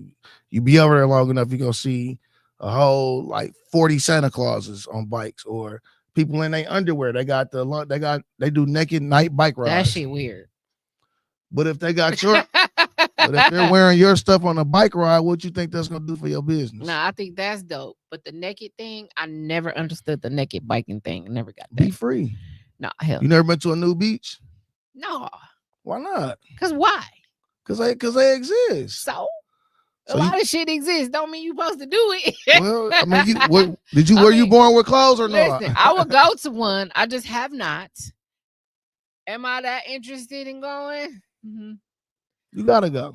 you be over there long enough, you're gonna see a whole like 40 Santa Clauses on bikes, or people in their underwear. They do naked night bike rides. That shit weird. But if they got but if they're wearing your stuff on a bike ride, what you think that's gonna do for your business? No, I think that's dope. But the naked thing, I never understood the naked biking thing. I never got that. Be free. No, hell. You never been to a new beach? No. Why not? Because why? Because they exist. So a lot of shit exists. Don't mean you supposed to do it. Well, I mean, were you born with clothes or not? Listen, I would go to one. I just have not. Am I that interested in going? Mm-hmm. You gotta go.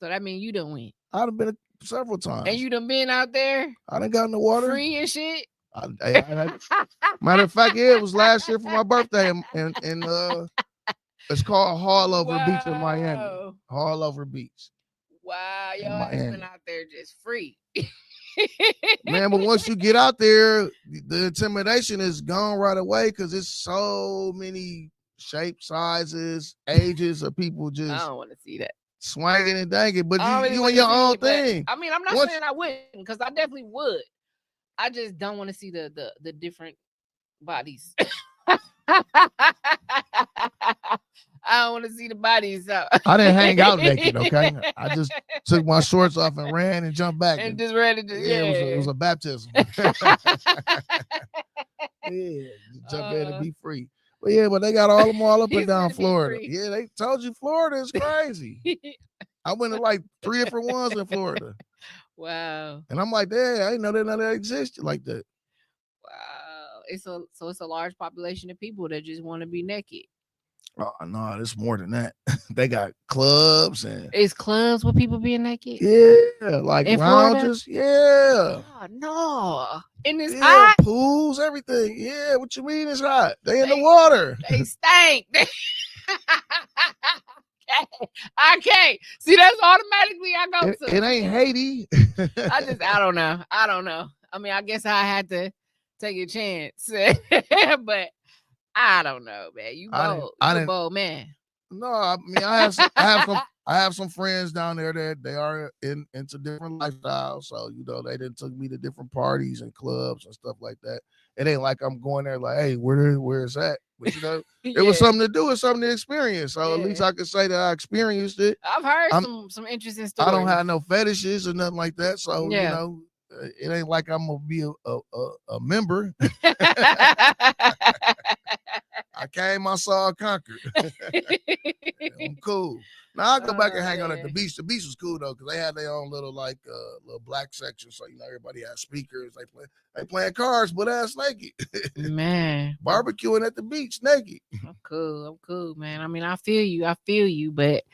So that means you done went. I done been several times. And you done been out there? I done got in the water. Free and shit? Matter of fact, yeah, it was last year for my birthday. And It's called Harlover Beach in Miami. Wow. Harlover Beach Wow, in your ass been Miami. out there just free. Man, but once you get out there, the intimidation is gone right away because it's so many shapes, sizes, ages of people I just don't want to see that. swinging and danging. But I don't really you want in to your see own it, but thing. I mean, I'm not Once saying I wouldn't, because I definitely would. I just don't want to see the different bodies. I don't want to see the bodies. So. I didn't hang out naked, okay? I just took my shorts off and ran and jumped back. And just ready to, yeah, it was a baptism. Yeah, jump in and be free. But yeah, but they got all them all up and down Florida. Yeah, they told you Florida is crazy. I went to like 3 different ones in Florida. Wow. And I'm like, damn, I didn't know that existed like that. Wow. It's a large population of people that just want to be naked. Oh no, it's more than that. They got clubs and it's clubs with people being naked. Yeah, like in lounges. Florida? Yeah. Oh, no. And it's Yeah, hot. pools, everything. Yeah, what you mean it's hot? They in the water. They stink. I can't. See, that's automatically I go to. It ain't Haiti. I don't know. I mean, I guess I had to take a chance. But I don't know, man. You bold. You a bold man. No, I mean I have some friends down there that they are into different lifestyles. So, they done took me to different parties and clubs and stuff like that. It ain't like I'm going there like, hey, where's that? But it was something to do, it's something to experience. So at least I could say that I experienced it. I've heard some interesting stories. I don't have no fetishes or nothing like that. So it ain't like I'm gonna be a member. I came, I saw, I conquered. I'm cool. Now I go back and hang out at the beach. The beach was cool though, because they had their own little little black section. So everybody had speakers. They playing cards, but ass naked. Man, barbecuing at the beach naked. I'm cool, man. I mean, I feel you, but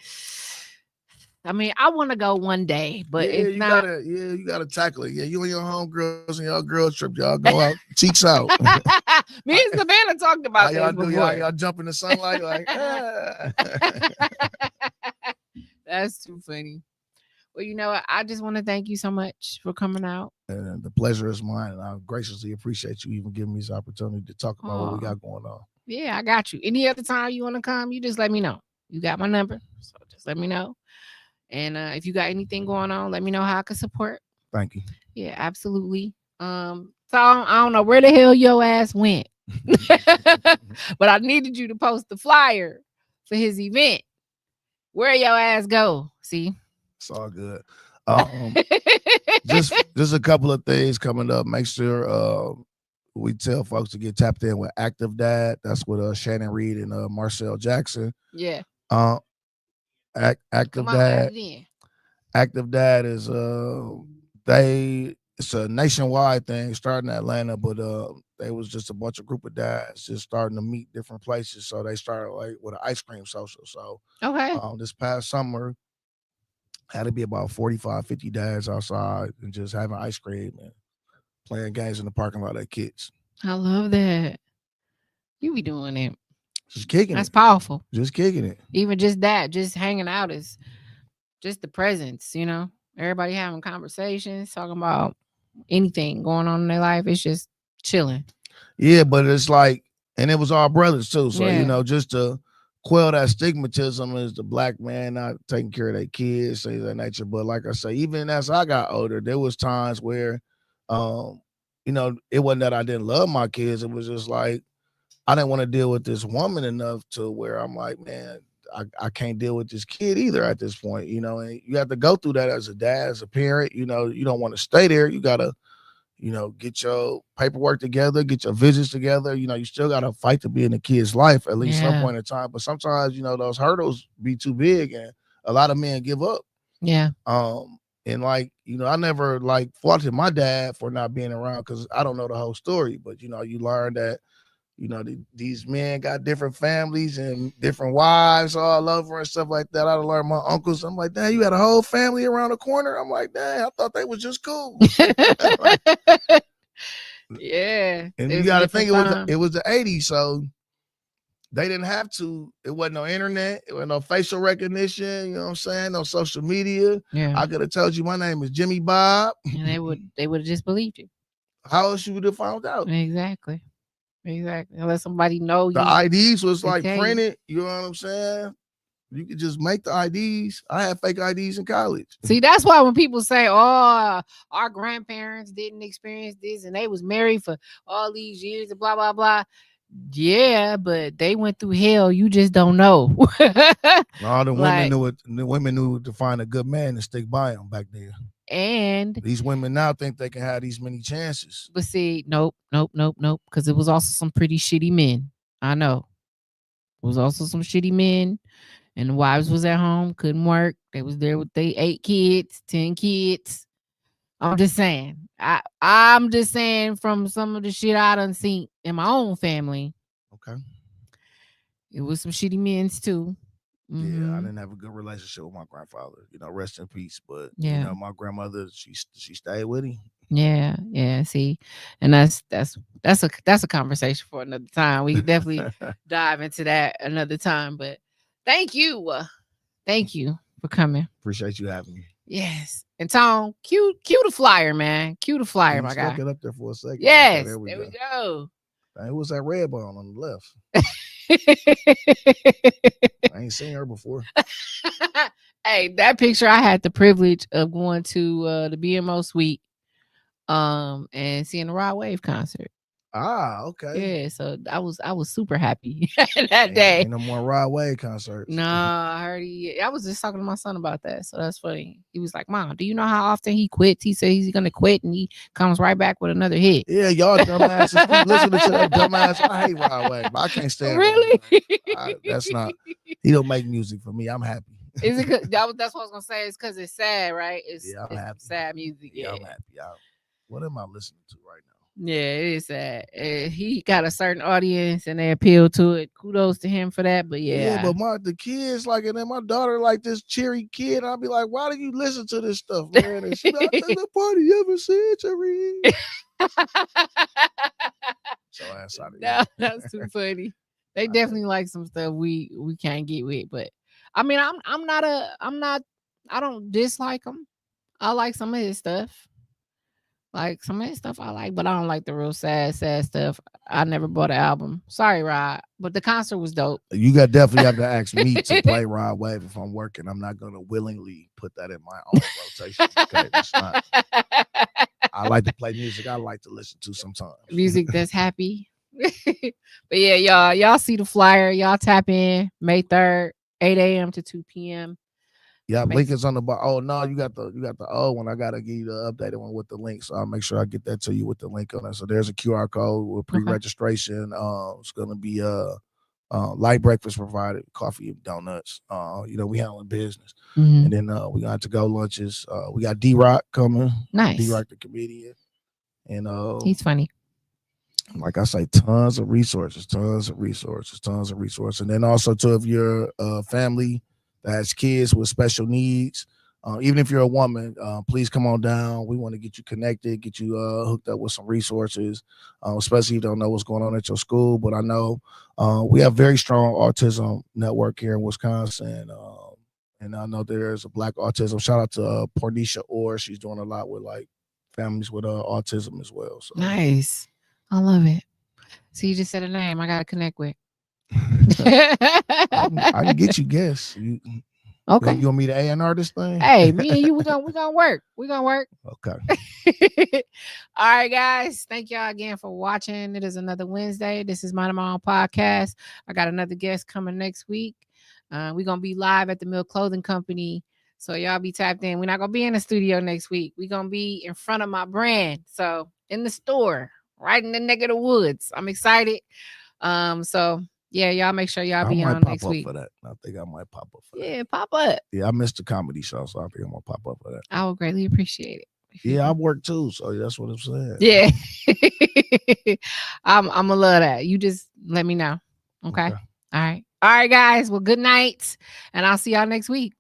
I mean, I want to go one day, but you gotta tackle it. Yeah, you and your homegirls and y'all girl trip, y'all go out, cheeks out. Me and Savannah talked about y'all this do before. y'all jump in the sunlight like. That's too funny. Well, you know what? I just want to thank you so much for coming out. And the pleasure is mine, and I graciously appreciate you even giving me this opportunity to talk about what we got going on. Yeah, I got you. Any other time you want to come, you just let me know. You got my number, so just let me know. And if you got anything going on, let me know how I can support. Thank you. Yeah, absolutely. So I don't know where the hell your ass went, but I needed you to post the flyer for his event. Where your ass go? See, it's all good. Just a couple of things coming up. Make sure we tell folks to get tapped in with Active Dad. That's with Shannon Reed and Marcel Jackson. Yeah. Active Dad. Active Dad is it's a nationwide thing starting in Atlanta, but they was just a bunch of group of dads just starting to meet different places. So they started with an ice cream social. So this past summer had to be about 45, 50 dads outside and just having ice cream and playing games in the parking lot at kids. I love that. You be doing it. Just kicking That's powerful. Just kicking it. Even just that, just hanging out is just the presence, Everybody having conversations, talking about anything going on in their life. It's just chilling. Yeah, but it's like, and it was our brothers too. So, just to quell that stigmatism is the black man not taking care of their kids, things of that nature. But like I say, even as I got older, there was times where, it wasn't that I didn't love my kids. It was just like, I didn't want to deal with this woman enough to where I'm like, man, I can't deal with this kid either at this point, and you have to go through that as a dad, as a parent. You don't want to stay there. You got to, get your paperwork together, get your visits together. You still got to fight to be in the kid's life at least some point in time. But sometimes, those hurdles be too big and a lot of men give up. Yeah. And I never faulted my dad for not being around because I don't know the whole story. But, you learn that, these men got different families and different wives all over and stuff like that. I learned my uncles. I'm like, damn, you had a whole family around the corner. I'm like, damn, I thought they was just cool. Yeah. And you got to think it was the 80s. So They didn't have to. It wasn't no internet. It wasn't no facial recognition. You know what I'm saying? No social media. Yeah. I could have told you my name is Jimmy Bob. And they would have just believed you. How else you would have found out? Exactly. Unless somebody know The you. IDs was to like tell you. printed. You know what I'm saying? You could just make the IDs. I had fake IDs in college. See, that's why when people say, "Oh, our grandparents didn't experience this and they was married for all these years and blah blah blah," yeah, but they went through hell. You just don't know. All the women Like- knew it. The women knew to find a good man and stick by him back then. And These women now think they can have these many chances. but see, nope. Because it was also some pretty shitty men. I know. It was also some shitty men. And the wives was at home, couldn't work. They was there with they 8 kids, 10 kids. I'm just saying. I'm just saying from some of the shit I done seen in my own family. Okay. It was some shitty men's too. Yeah, I Mhm. didn't have a good relationship with my grandfather. You know, rest in peace. But Yeah. you know, my grandmother, she stayed with him. Yeah. See, and that's a conversation for another time. We can definitely dive into that another time. But thank you for coming. Appreciate you having me. Yes, and Tom, cue the flyer, man. Cue the flyer, You my stuck guy. it up there for a second. Yes, Okay, there we go. It was that red bone on the left. I ain't seen her before. Hey, that picture, I had the privilege of going to the BMO Suite and seeing the Rod Wave concert. Okay. Yeah, so I was super happy that day. Ain't no more Rod Wave concerts. No, I heard I was just talking to my son about that, so that's funny. He was like, "Mom, do you know how often he quits? He says he's gonna quit, and he comes right back with another hit." Yeah, y'all dumbasses keep listening to that dumbass. I hate Rod Wave. I can't stand really. That's not. He don't make music for me. I'm happy. Is it? That's what I was gonna say. It's because it's sad, right? It's happy. Sad music. Yeah, I'm happy. What am I listening to right now? Yeah, it is sad. He got a certain audience and they appeal to it. Kudos to him for that. But yeah, but the kids like, and then my daughter like this cheery kid. I'll be like, why do you listen to this stuff, man? And she be like, the party ever century. So ass out of here. That's too funny. They definitely like some stuff we can't get with. But I mean, I don't dislike him. I like some of his stuff. Like some of his stuff I like, but I don't like the real sad stuff. I never bought an album. Sorry, Rod, but the concert was dope. You definitely have to ask me to play Rod Wave if I'm working. I'm not going to willingly put that in my own rotation. Okay, that's not. I like to play music I like to listen to sometimes. Music that's happy. But yeah, y'all see the flyer. Y'all tap in May 3rd, 8 a.m. to 2 p.m. Yeah, link is on the bar. Oh no, you got the old one. I gotta give you the updated one with the link. So I'll make sure I get that to you with the link on it. So there's a QR code with pre-registration. It's gonna be light breakfast provided, coffee and donuts. We handling business. Mm-hmm. And then we got to go lunches. We got D-Rock coming. Nice. D-Rock the comedian. And he's funny. Like I say, tons of resources. And then also too, if you're a family that has kids with special needs, even if you're a woman, please come on down. We want to get you connected, get you hooked up with some resources, especially if you don't know what's going on at your school. But I know we have very strong autism network here in Wisconsin. And I know there's a Black autism. Shout out to Pornisha Orr. She's doing a lot with like families with autism as well. So. Nice. I love it. So you just said a name I got to connect with. I can get you guests. Okay. You want me to A&R this thing? Hey, me and you, we're gonna work. Okay. All right, guys. Thank y'all again for watching. It is another Wednesday. This is Mind My Own Podcast. I got another guest coming next week. We're gonna be live at the Mill Clothing Company. So y'all be tapped in. We're not gonna be in the studio next week. We're gonna be in front of my brand. So in the store, right in the neck of the woods. I'm excited. So yeah, y'all make sure y'all be on next week. For that. I think I might pop up for that. Yeah, pop up. Yeah, I missed the comedy show, so I think I'm gonna pop up for that. I would greatly appreciate it. Yeah, I work too, so that's what I'm saying. Yeah. I'm gonna love that. You just let me know. Okay. All right, guys. Well, good night, and I'll see y'all next week.